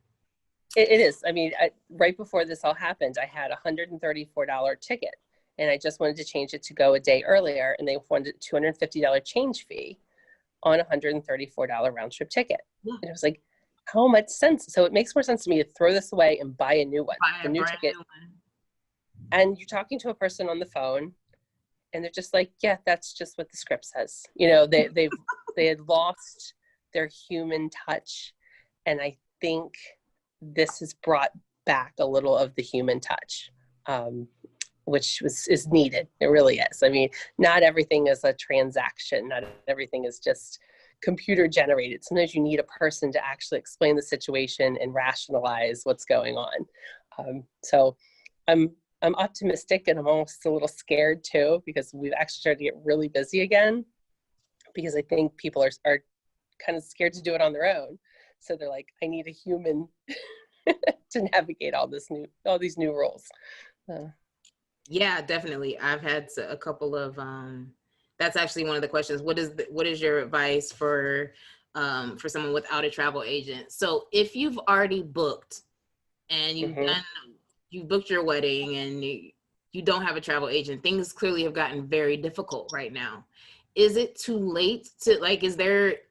it is. I mean, right before this all happened, I had a $134 ticket, and I just wanted to change it to go a day earlier, and they wanted a $250 change fee on a $134 round trip ticket. Yeah. And it was like, how much sense? So it makes more sense to me to throw this away and buy a new one, a new ticket. And you're talking to a person on the phone, and they're just like, yeah, that's just what the script says. They had lost their human touch, and I think this has brought back a little of the human touch, which is needed. It really is. I mean, not everything is a transaction. Not everything is just computer generated. Sometimes you need a person to actually explain the situation and rationalize what's going on. So I'm optimistic, and I'm almost a little scared too, because we've actually started to get really busy again, because I think people are kind of scared to do it on their own. So they're like, I need a human to navigate all these new rules. Yeah, definitely. I've had a couple of that's actually one of the questions. What is your advice for someone without a travel agent? So if you've already booked and you've booked your wedding and you don't have a travel agent, things clearly have gotten very difficult right now. Is it too late to, like, is it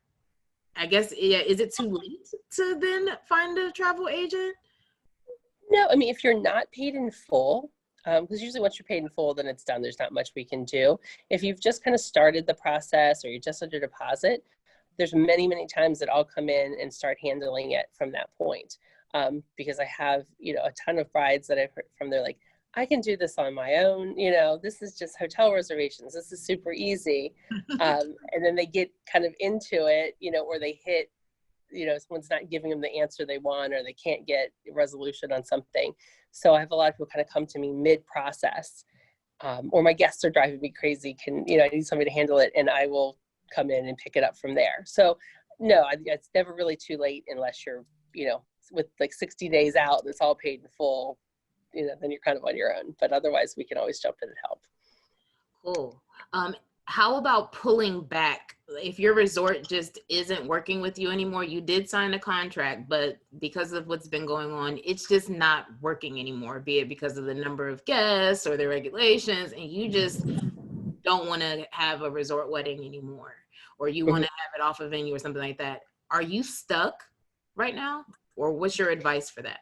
too late to then find a travel agent? No, I mean, if you're not paid in full, because usually once you're paid in full, then it's done. There's not much we can do. If you've just kind of started the process, or you're just under deposit, there's many, many times that I'll come in and start handling it from that point. Because I have, a ton of brides that I've heard from, they're like, I can do this on my own. This is just hotel reservations. This is super easy. And then they get kind of into it, or they hit, someone's not giving them the answer they want, or they can't get a resolution on something. So I have a lot of people kind of come to me mid-process, or my guests are driving me crazy. I need somebody to handle it, and I will come in and pick it up from there. So no, it's never really too late, unless you're, with like 60 days out and it's all paid in full, then you're kind of on your own. But otherwise, we can always jump in and help. Cool. How about pulling back? If your resort just isn't working with you anymore, you did sign a contract, but because of what's been going on, it's just not working anymore, be it because of the number of guests or the regulations, and you just don't want to have a resort wedding anymore, or you want to have it off a venue or something like that. Are you stuck right now? Or what's your advice for that?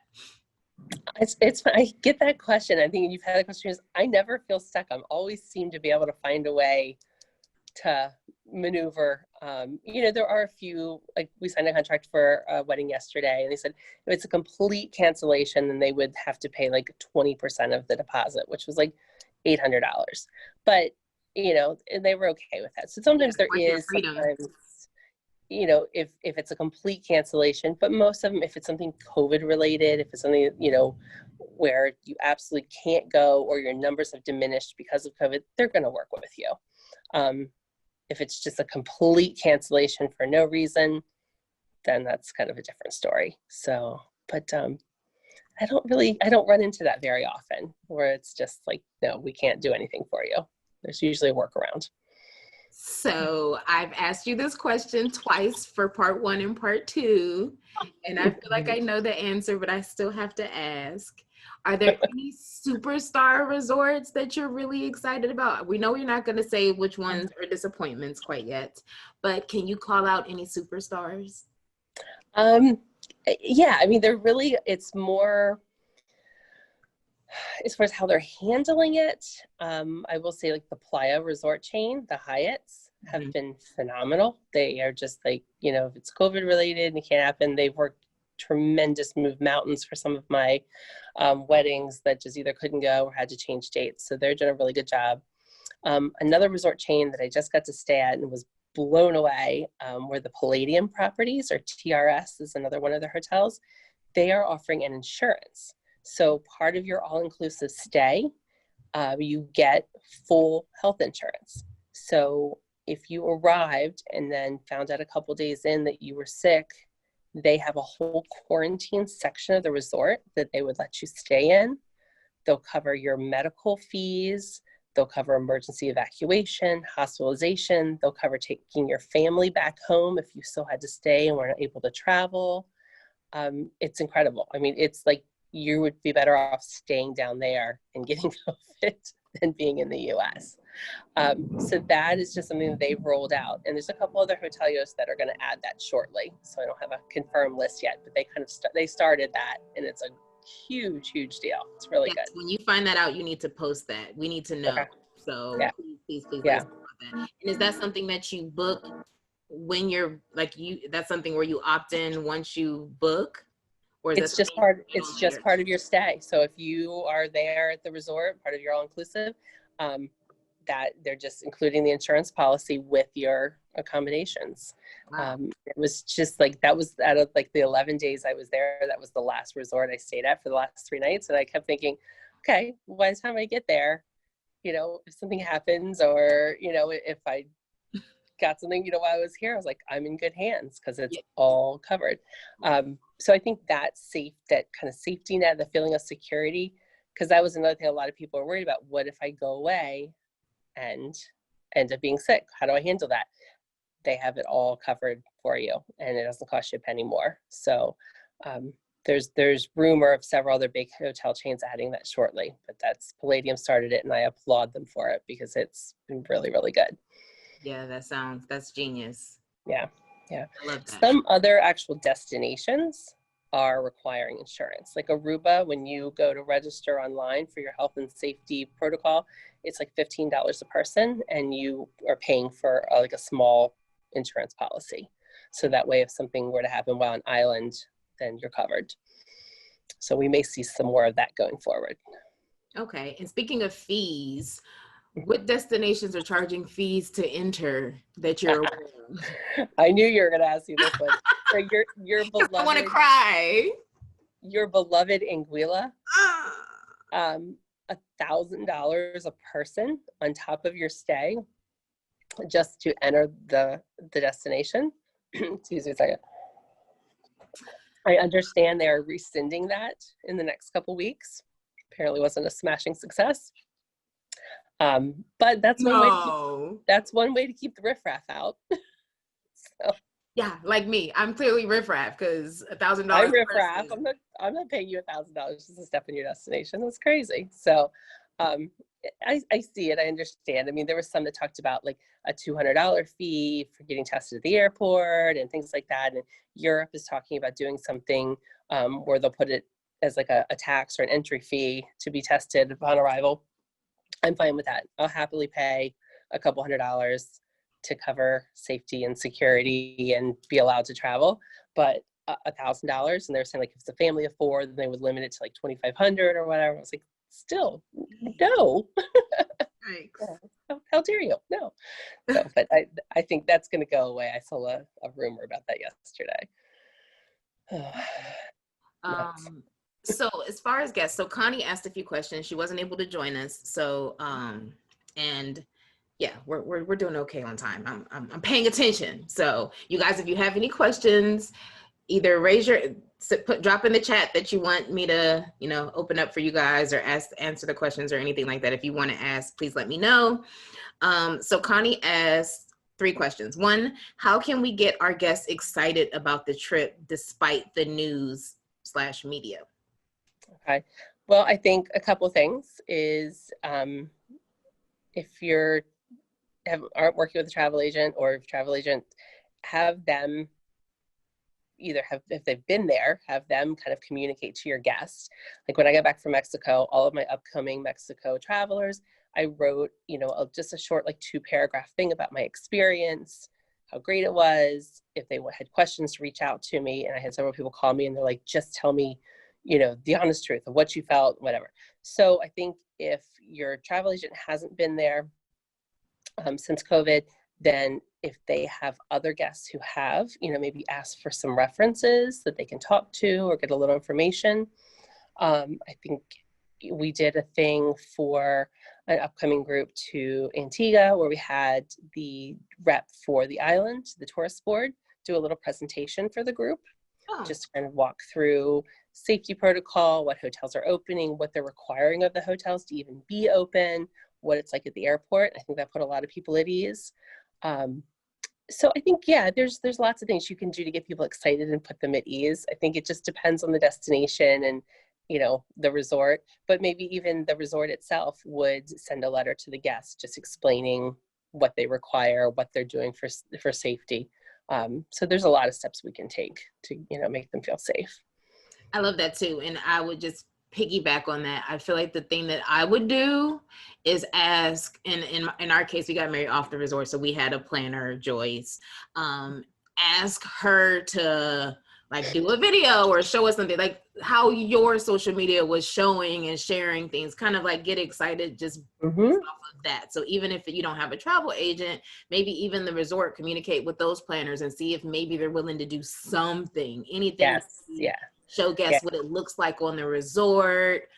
It's I get that question. I think you've had the question. I never feel stuck. I always seem to be able to find a way to maneuver. There are a few, like we signed a contract for a wedding yesterday, and they said if it's a complete cancellation, then they would have to pay like 20% of the deposit, which was like $800. But, and they were okay with that. So sometimes there is sometimes, if it's a complete cancellation, but most of them, if it's something COVID related, if it's something, where you absolutely can't go, or your numbers have diminished because of COVID, they're going to work with you. If it's just a complete cancellation for no reason, then that's kind of a different story. So, but I don't run into that very often, where it's just like, no, we can't do anything for you. There's usually a workaround. So I've asked you this question twice for part 1 and part 2, and I feel like I know the answer, but I still have to ask. Are there any superstar resorts that you're really excited about? We know you're not going to say which ones are disappointments quite yet, but can you call out any superstars? Yeah, I mean, it's more as far as how they're handling it. I will say like the Playa resort chain, the Hyatts, have been phenomenal. They are just like, if it's COVID related and it can't happen, they've worked tremendous, move mountains for some of my weddings that just either couldn't go or had to change dates. So they're doing a really good job. Another resort chain that I just got to stay at and was blown away were the Palladium properties, or TRS is another one of their hotels. They are offering an insurance. So part of your all-inclusive stay, you get full health insurance. So if you arrived and then found out a couple days in that you were sick, they have a whole quarantine section of the resort that they would let you stay in. They'll cover your medical fees. They'll cover emergency evacuation, hospitalization. They'll cover taking your family back home if you still had to stay and weren't able to travel. It's incredible. I mean, it's like you would be better off staying down there and getting COVID than being in the US. So that is just something that they've rolled out. And there's a couple other hoteliers that are going to add that shortly. So I don't have a confirmed list yet, but they they started that, and it's a huge deal. It's really good. When you find that out, you need to post that. We need to know. Okay. So yeah. please let us know about that. And is that something that you book when you're that's something where you opt in once you book? Or is it's just part of your stay. So if you are there at the resort, part of your all-inclusive, that they're just including the insurance policy with your accommodations. Wow. It was just like, that was out of like the 11 days I was there, that was the last resort I stayed at for the last 3 nights. And I kept thinking, okay, by the time I get there, if something happens, or, if I got something, while I was here, I was like, I'm in good hands because it's all covered. So I think that kind of safety net, the feeling of security, because that was another thing a lot of people are worried about. What if I go away and end up being sick? How do I handle that? They have it all covered for you, and it doesn't cost you a penny more. So there's rumor of several other big hotel chains adding that shortly, but Palladium started it, and I applaud them for it because it's been really, really good. Yeah, that's genius. Yeah. I love that. Some other actual destinations are requiring insurance. Like Aruba, when you go to register online for your health and safety protocol, it's like $15 a person, and you are paying for like a small insurance policy. So that way, if something were to happen while on island, then you're covered. So we may see some more of that going forward. Okay. And speaking of fees, what destinations are charging fees to enter that you're aware of? I knew you were going to ask me this one. So your beloved, I want to cry. Your beloved Anguilla, $1,000 a person on top of your stay just to enter the destination. Excuse me a second. I understand they are rescinding that in the next couple weeks. Apparently wasn't a smashing success. But that's one way to keep the riffraff out. So. Yeah, like me, I'm clearly riffraff because $1,000. I'm riffraff. I'm not paying you $1,000 just to step in your destination. That's crazy. So, I see it. I understand. I mean, there was some that talked about like a $200 fee for getting tested at the airport and things like that. And Europe is talking about doing something where they'll put it as like a tax or an entry fee to be tested upon arrival. I'm fine with that. I'll happily pay a couple $100 to cover safety and security and be allowed to travel. But $1,000, and they're saying like if it's a family of 4, then they would limit it to like 2,500 or whatever. I was like, still, no. How dare you? No. So, but I think that's going to go away. I saw a rumor about that yesterday. So as far as guests, so Connie asked a few questions. She wasn't able to join us. So, and yeah, we're doing okay on time. I'm paying attention. So you guys, if you have any questions, either drop in the chat that you want me to, open up for you guys, or answer the questions or anything like that. If you want to ask, please let me know. So Connie asked, 3 questions. 1, how can we get our guests excited about the trip despite the news/media? Okay. Well, I think a couple things is if you're aren't working with a travel agent, or if travel agent, have them either if they've been there, have them kind of communicate to your guests. Like when I got back from Mexico, all of my upcoming Mexico travelers, I wrote, just a short, like 2-paragraph thing about my experience, how great it was. If they had questions, to reach out to me. And I had several people call me and they're like, just tell me, the honest truth of what you felt, whatever. So I think if your travel agent hasn't been there since COVID, then if they have other guests who have, maybe ask for some references that they can talk to or get a little information. I think we did a thing for an upcoming group to Antigua where we had the rep for the island, the tourist board, do a little presentation for the group. Just kind of walk through safety protocol, what hotels are opening, what they're requiring of the hotels to even be open, what it's like at the airport. I think that put a lot of people at ease. So I think, there's lots of things you can do to get people excited and put them at ease. I think it just depends on the destination and, the resort, but maybe even the resort itself would send a letter to the guests just explaining what they require, what they're doing for safety. So there's a lot of steps we can take to, make them feel safe. I love that too. And I would just piggyback on that. I feel like the thing that I would do is ask, in our case, we got married off the resort. So we had a planner, Joyce, ask her to like do a video or show us something like how your social media was showing and sharing things, kind of like get excited just off of that. So even if you don't have a travel agent, maybe even the resort, communicate with those planners and see if maybe they're willing to do something, anything. Show guests what it looks like on the resort.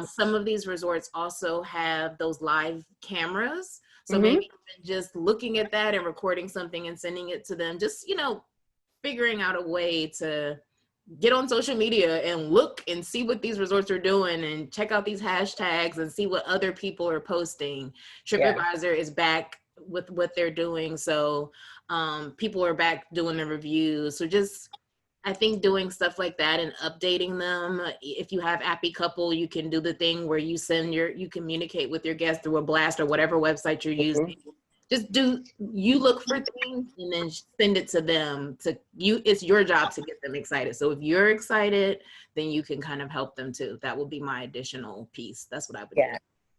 Some of these resorts also have those live cameras. So maybe even just looking at that and recording something and sending it to them, just, figuring out a way to get on social media and look and see what these resorts are doing and check out these hashtags and see what other people are posting. TripAdvisor is back with what they're doing. So people are back doing the reviews. So just, I think doing stuff like that and updating them. If you have Appy Couple, you can do the thing where you you communicate with your guests through a blast or whatever website you're using. Just you look for things and then send it to them. It's your job to get them excited. So if you're excited, then you can kind of help them too. That would be my additional piece. That's what I would do.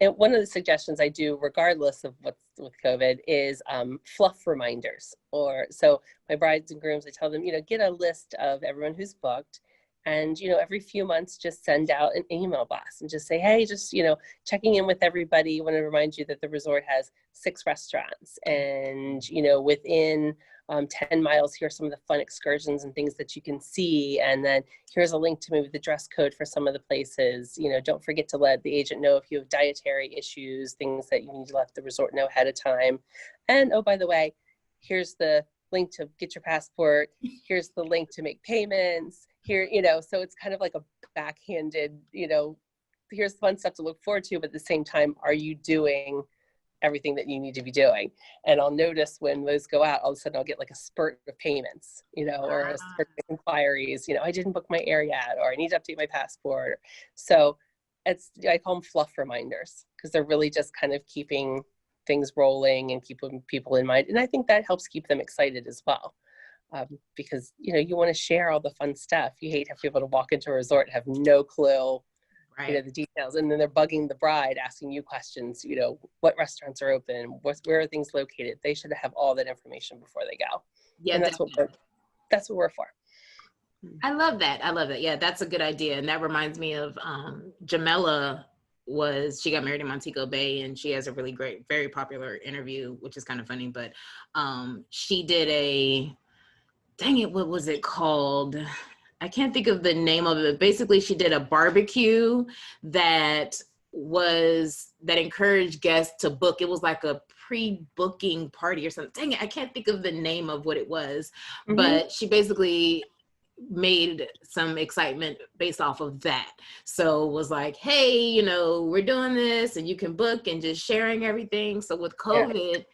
And one of the suggestions I do, regardless of what's with COVID, is fluff reminders. So my brides and grooms, I tell them, get a list of everyone who's booked. And, every few months, just send out an email blast and just say, hey, just, checking in with everybody. Want to remind you that the resort has 6 restaurants. And, within 10 miles, here are some of the fun excursions and things that you can see. And then here's a link to maybe the dress code for some of the places. Don't forget to let the agent know if you have dietary issues, things that you need to let the resort know ahead of time. And, oh, by the way, here's the link to get your passport. Here's the link to make payments. Here, so it's kind of like a backhanded, here's fun stuff to look forward to, but at the same time, are you doing everything that you need to be doing? And I'll notice when those go out, all of a sudden I'll get like a spurt of payments, or a spurt of inquiries, I didn't book my air yet, or I need to update my passport. So I call them fluff reminders because they're really just kind of keeping things rolling and keeping people in mind. And I think that helps keep them excited as well. Because, you want to share all the fun stuff. You hate to have people to walk into a resort and have no clue, the details. And then they're bugging the bride, asking you questions, what restaurants are open, where are things located? They should have all that information before they go. Yeah, and that's what we're for. I love that. Yeah, that's a good idea. And that reminds me of Jamela. She got married in Montego Bay, and she has a really great, very popular interview, which is kind of funny, but she did what was it called? I can't think of the name of it. Basically, she did a barbecue that encouraged guests to book. It was like a pre-booking party or something. Dang it, I can't think of the name of what it was, but she basically made some excitement based off of that. So it was like, hey, we're doing this and you can book, and just sharing everything. So with COVID,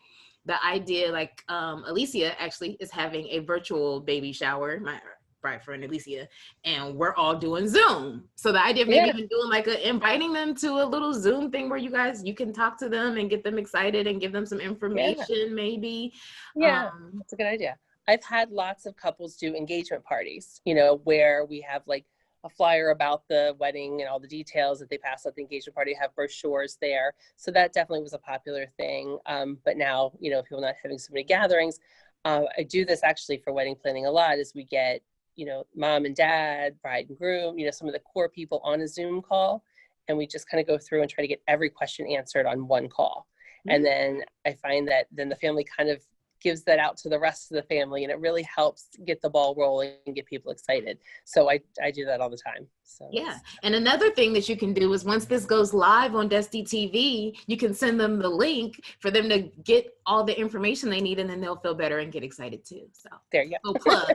the idea, like Alicia actually is having a virtual baby shower, my bright friend Alicia, and we're all doing Zoom. So the idea of maybe even doing like inviting them to a little Zoom thing where you can talk to them and get them excited and give them some information, maybe. Yeah, that's a good idea. I've had lots of couples do engagement parties, you know, where we have like a flyer about the wedding and all the details that they pass at the engagement party, have brochures there. So that definitely was a popular thing. But now, you know, people not having so many gatherings. I do this actually for wedding planning a lot, is we get, you know, mom and dad, bride and groom, you know, some of the core people on a Zoom call. And we just kind of go through and try to get every question answered on one call. And then I find that then the family kind of gives that out to the rest of the family, and it really helps get the ball rolling and get people excited. So I do that all the time. So yeah. And another thing that you can do is once this goes live on Desti TV, you can send them the link for them to get all the information they need, and then they'll feel better and get excited too. So there you go. Plug.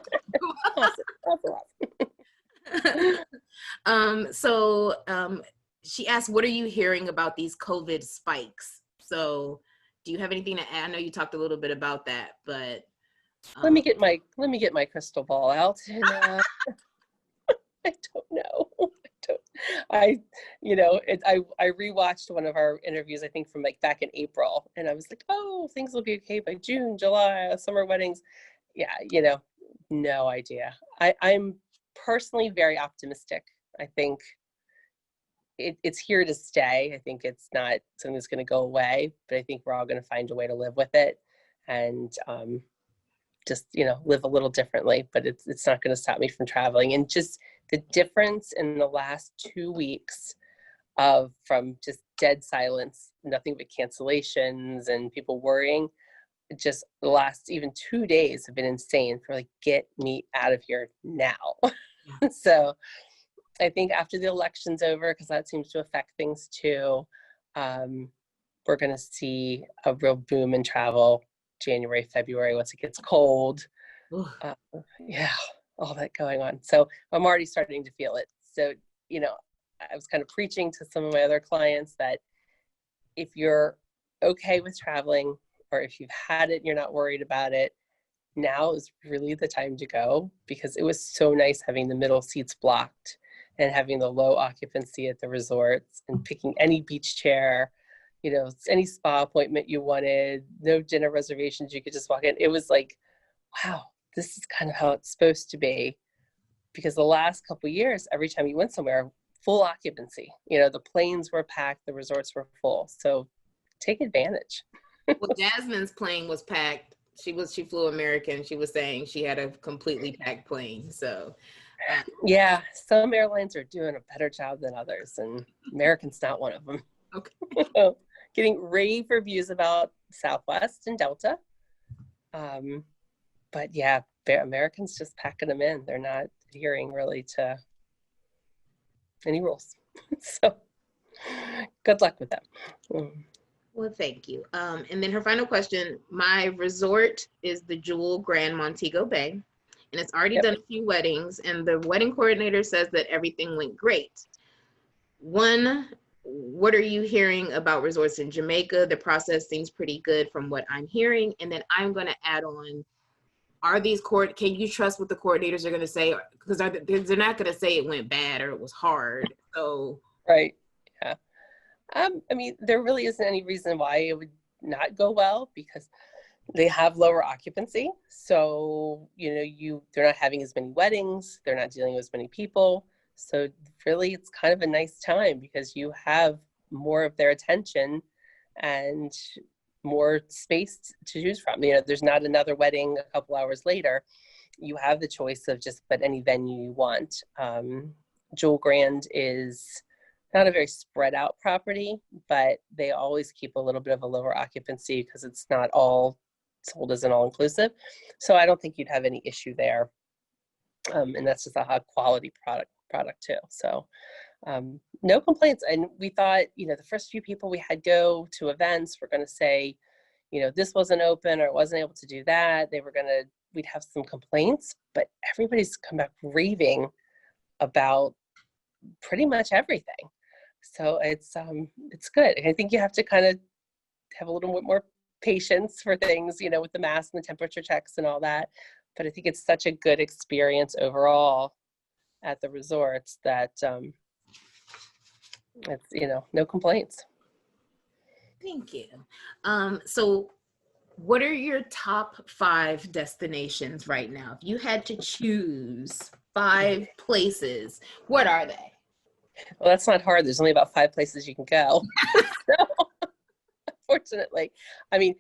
Awesome. She asked, what are you hearing about these COVID spikes? So do you have anything to add? I know you talked a little bit about that, but let me get my crystal ball out. And, I don't know. I rewatched one of our interviews, I think from like back in April, and I was like, oh, things will be okay by June, July, summer weddings. Yeah, you know, no idea. I'm personally very optimistic. I think it's here to stay. I think it's not something that's going to go away, but I think we're all going to find a way to live with it and just, you know, live a little differently, but it's not going to stop me from traveling. And just the difference in the last 2 weeks from just dead silence, nothing but cancellations and people worrying, just the last even 2 days have been insane for like, get me out of here now. So I think after the election's over, because that seems to affect things too, we're going to see a real boom in travel January, February, once it gets cold. Yeah, all that going on. So I'm already starting to feel it. So, you know, I was kind of preaching to some of my other clients that if you're okay with traveling, or if you've had it and you're not worried about it, now is really the time to go, because it was so nice having the middle seats blocked and having the low occupancy at the resorts and picking any beach chair, you know, any spa appointment you wanted, no dinner reservations, you could just walk in. It was like, wow, this is kind of how it's supposed to be. Because the last couple of years, every time you went somewhere, full occupancy, you know, the planes were packed, the resorts were full. So take advantage. Well, Jasmine's plane was packed. She flew American. She was saying she had a completely packed plane. So yeah, some airlines are doing a better job than others, and American's not one of them. Okay. Getting rave reviews about Southwest and Delta. But yeah, Americans just packing them in. They're not adhering really to any rules. So good luck with them. Well, thank you. And then her final question, my resort is the Jewel Grand Montego Bay, and it's already done a few weddings, and the wedding coordinator says that everything went great. One, what are you hearing about resorts in Jamaica? The process seems pretty good from what I'm hearing. And then I'm going to add on, can you trust what the coordinators are going to say? Because they're not going to say it went bad or it was hard. So right. Yeah. I mean, there really isn't any reason why it would not go well, because they have lower occupancy. So, you know, they're not having as many weddings. They're not dealing with as many people. So really, it's kind of a nice time because you have more of their attention and more space to choose from. You know, there's not another wedding a couple hours later. You have the choice of just about any venue you want. Jewel Grand is not a very spread out property, but they always keep a little bit of a lower occupancy because it's not all sold as an all-inclusive. So I don't think you'd have any issue there. And that's just a high quality product too. So no complaints. And we thought, you know, the first few people we had go to events were going to say, you know, this wasn't open or wasn't able to do that. We'd have some complaints, but everybody's come back raving about pretty much everything. So it's good. I think you have to kind of have a little bit more patience for things, with the mask and the temperature checks and all that. But I think it's such a good experience overall at the resorts that it's, no complaints. Thank you. So what are your top 5 destinations right now? If you had to choose 5 places, what are they? Well, that's not hard. There's only about 5 places you can go. So, unfortunately, I mean,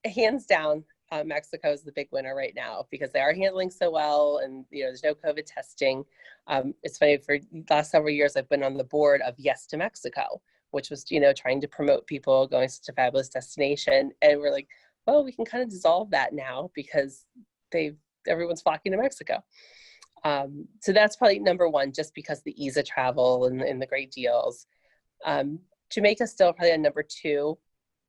hands down, Mexico is the big winner right now because they are handling so well, and there's no COVID testing. It's funny, for the last several years I've been on the board of Yes to Mexico, which was trying to promote people going to such a fabulous destination, and we're like, well, we can kind of dissolve that now because everyone's flocking to Mexico. So that's probably number 1, just because the ease of travel and the great deals. Jamaica's still probably on number 2.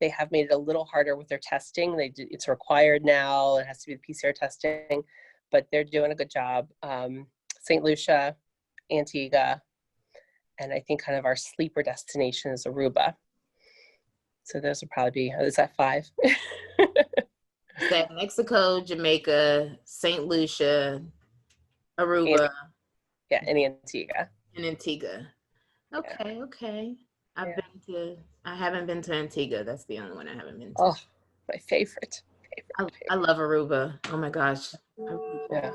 They have made it a little harder with their testing. It's required now. It has to be the PCR testing, but they're doing a good job. St. Lucia, Antigua, and I think kind of our sleeper destination is Aruba. So those would probably be, is that 5? That Mexico, Jamaica, St. Lucia, Aruba. And Antigua. And Antigua. Okay. I haven't been to Antigua. That's the only one I haven't been to. Oh, my favorite. I love Aruba. Oh my gosh. Yeah.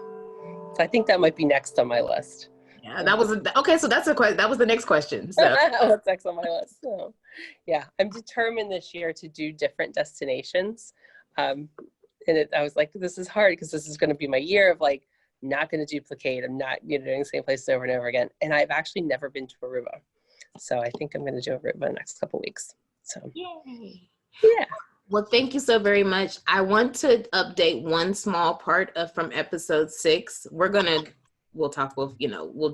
So I think that might be next on my list. Yeah, that was okay. So that's a question. That was the next question. So what's next on my list? So, yeah, I'm determined this year to do different destinations. I was like, this is hard because this is going to be my year of like not going to duplicate. I'm not doing the same places over and over again. And I've actually never been to Aruba. So I think I'm going to do Aruba in the next couple of weeks. So yay. Yeah. Well, thank you so very much. I want to update one small part from episode 6. We'll do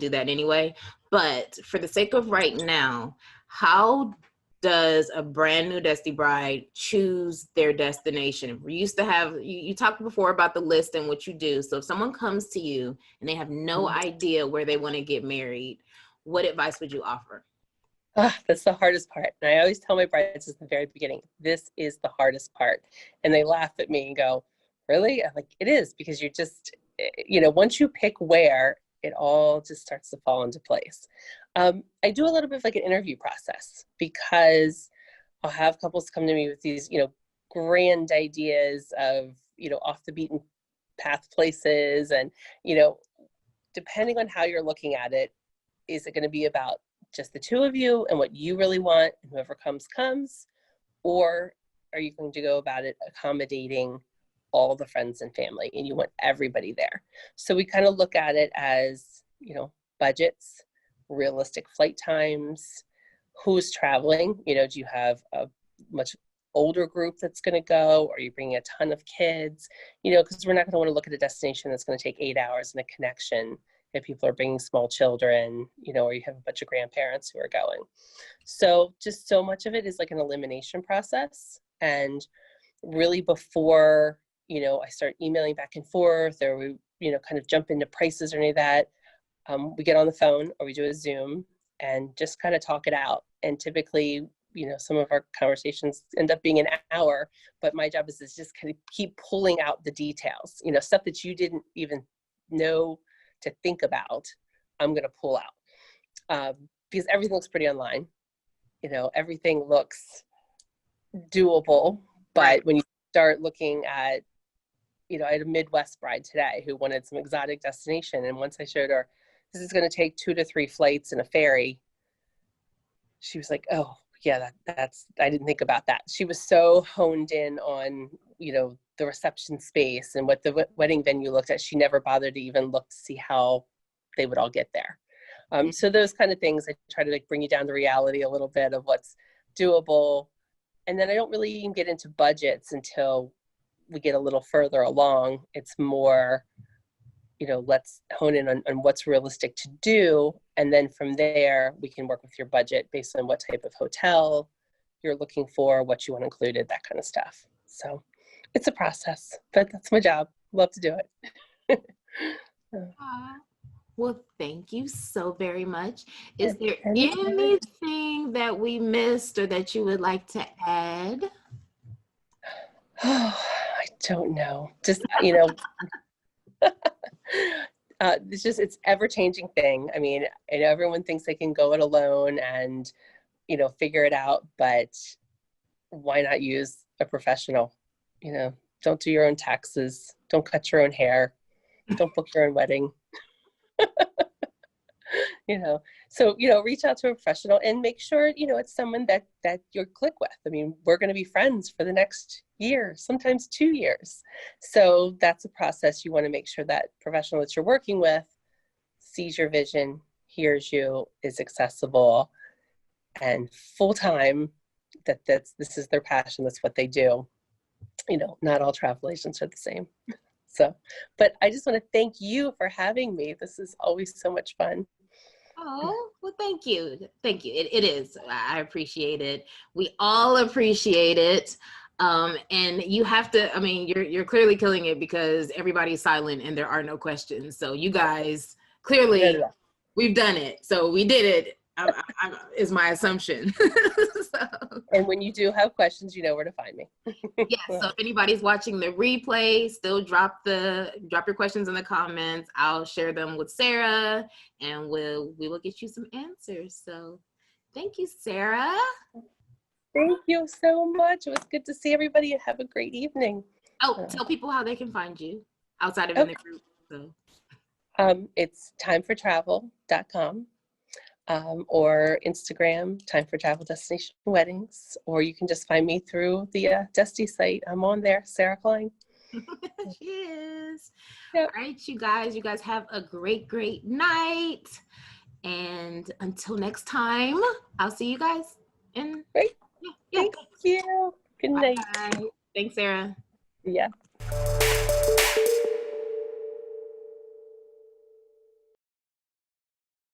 that anyway. But for the sake of right now, how does a brand new Desti bride choose their destination? We used to have, you talked before about the list and what you do. So if someone comes to you and they have no idea where they want to get married, what advice would you offer? That's the hardest part. And I always tell my brides at the very beginning, this is the hardest part. And they laugh at me and go, really? I'm like, it is, because you're just, once you pick where, it all just starts to fall into place. I do a little bit of like an interview process, because I'll have couples come to me with these, grand ideas of, off the beaten path places. And, depending on how you're looking at it, is it going to be about just the 2 of you and what you really want, and whoever comes, or are you going to go about it accommodating all the friends and family, and you want everybody there? So we kind of look at it as, budgets, realistic flight times, who's traveling, do you have a much older group that's going to go, or are you bringing a ton of kids, because we're not going to want to look at a destination that's going to take 8 hours and a connection if people are bringing small children, or you have a bunch of grandparents who are going. So just so much of it is like an elimination process. And really before, I start emailing back and forth, or we, kind of jump into prices or any of that, we get on the phone or we do a Zoom and just kind of talk it out. And typically, some of our conversations end up being an hour, but my job is to just kind of keep pulling out the details, stuff that you didn't even know to think about, I'm going to pull out, because everything looks pretty online. Everything looks doable, but when you start looking at, I had a Midwest bride today who wanted some exotic destination. And once I showed her, this is going to take 2 to 3 flights and a ferry, she was like, oh yeah, that's, I didn't think about that. She was so honed in on, the reception space and what the wedding venue looked at. She never bothered to even look to see how they would all get there. So those kind of things, I try to like bring you down to reality a little bit of what's doable. And then I don't really even get into budgets until we get a little further along. It's more, let's hone in on what's realistic to do. And then from there, we can work with your budget based on what type of hotel you're looking for, what you want included, that kind of stuff. So it's a process, but that's my job. Love to do it. Well, thank you so very much. Is there anything that we missed or that you would like to add? Oh, I don't know. Just, it's ever-changing thing. I mean, I know everyone thinks they can go it alone and, figure it out, but why not use a professional? Don't do your own taxes. Don't cut your own hair. Don't book your own wedding. So reach out to a professional and make sure it's someone that you'll click with. I mean, we're going to be friends for the next year, sometimes 2 years. So that's a process. You want to make sure that professional that you're working with sees your vision, hears you, is accessible, and full-time, this is their passion. That's what they do. Not all travel agents are the same. So, but I just want to thank you for having me. This is always so much fun. Oh, well, thank you. Thank you. It is. I appreciate it. We all appreciate it. And you have to, I mean, you're clearly killing it because everybody's silent and there are no questions. So you guys, clearly, we've done it. So we did it, is my assumption. So. And when you do have questions, you know where to find me. Yes. So if anybody's watching the replay, still drop your questions in the comments. I'll share them with Sarah, and we will get you some answers. So thank you, Sarah. Thank you so much. It was good to see everybody and have a great evening. Oh, tell people how they can find you outside of in the group. So. It's timefortravel.com. Or Instagram, Time for Travel Destination Weddings, or you can just find me through the Desti site. I'm on there, Sarah Kline. She is. Yep. All right, you guys have a great night. And until next time, I'll see you guys in. Great. Yeah. Thank you. Good night. Bye. Thanks, Sarah. Yeah.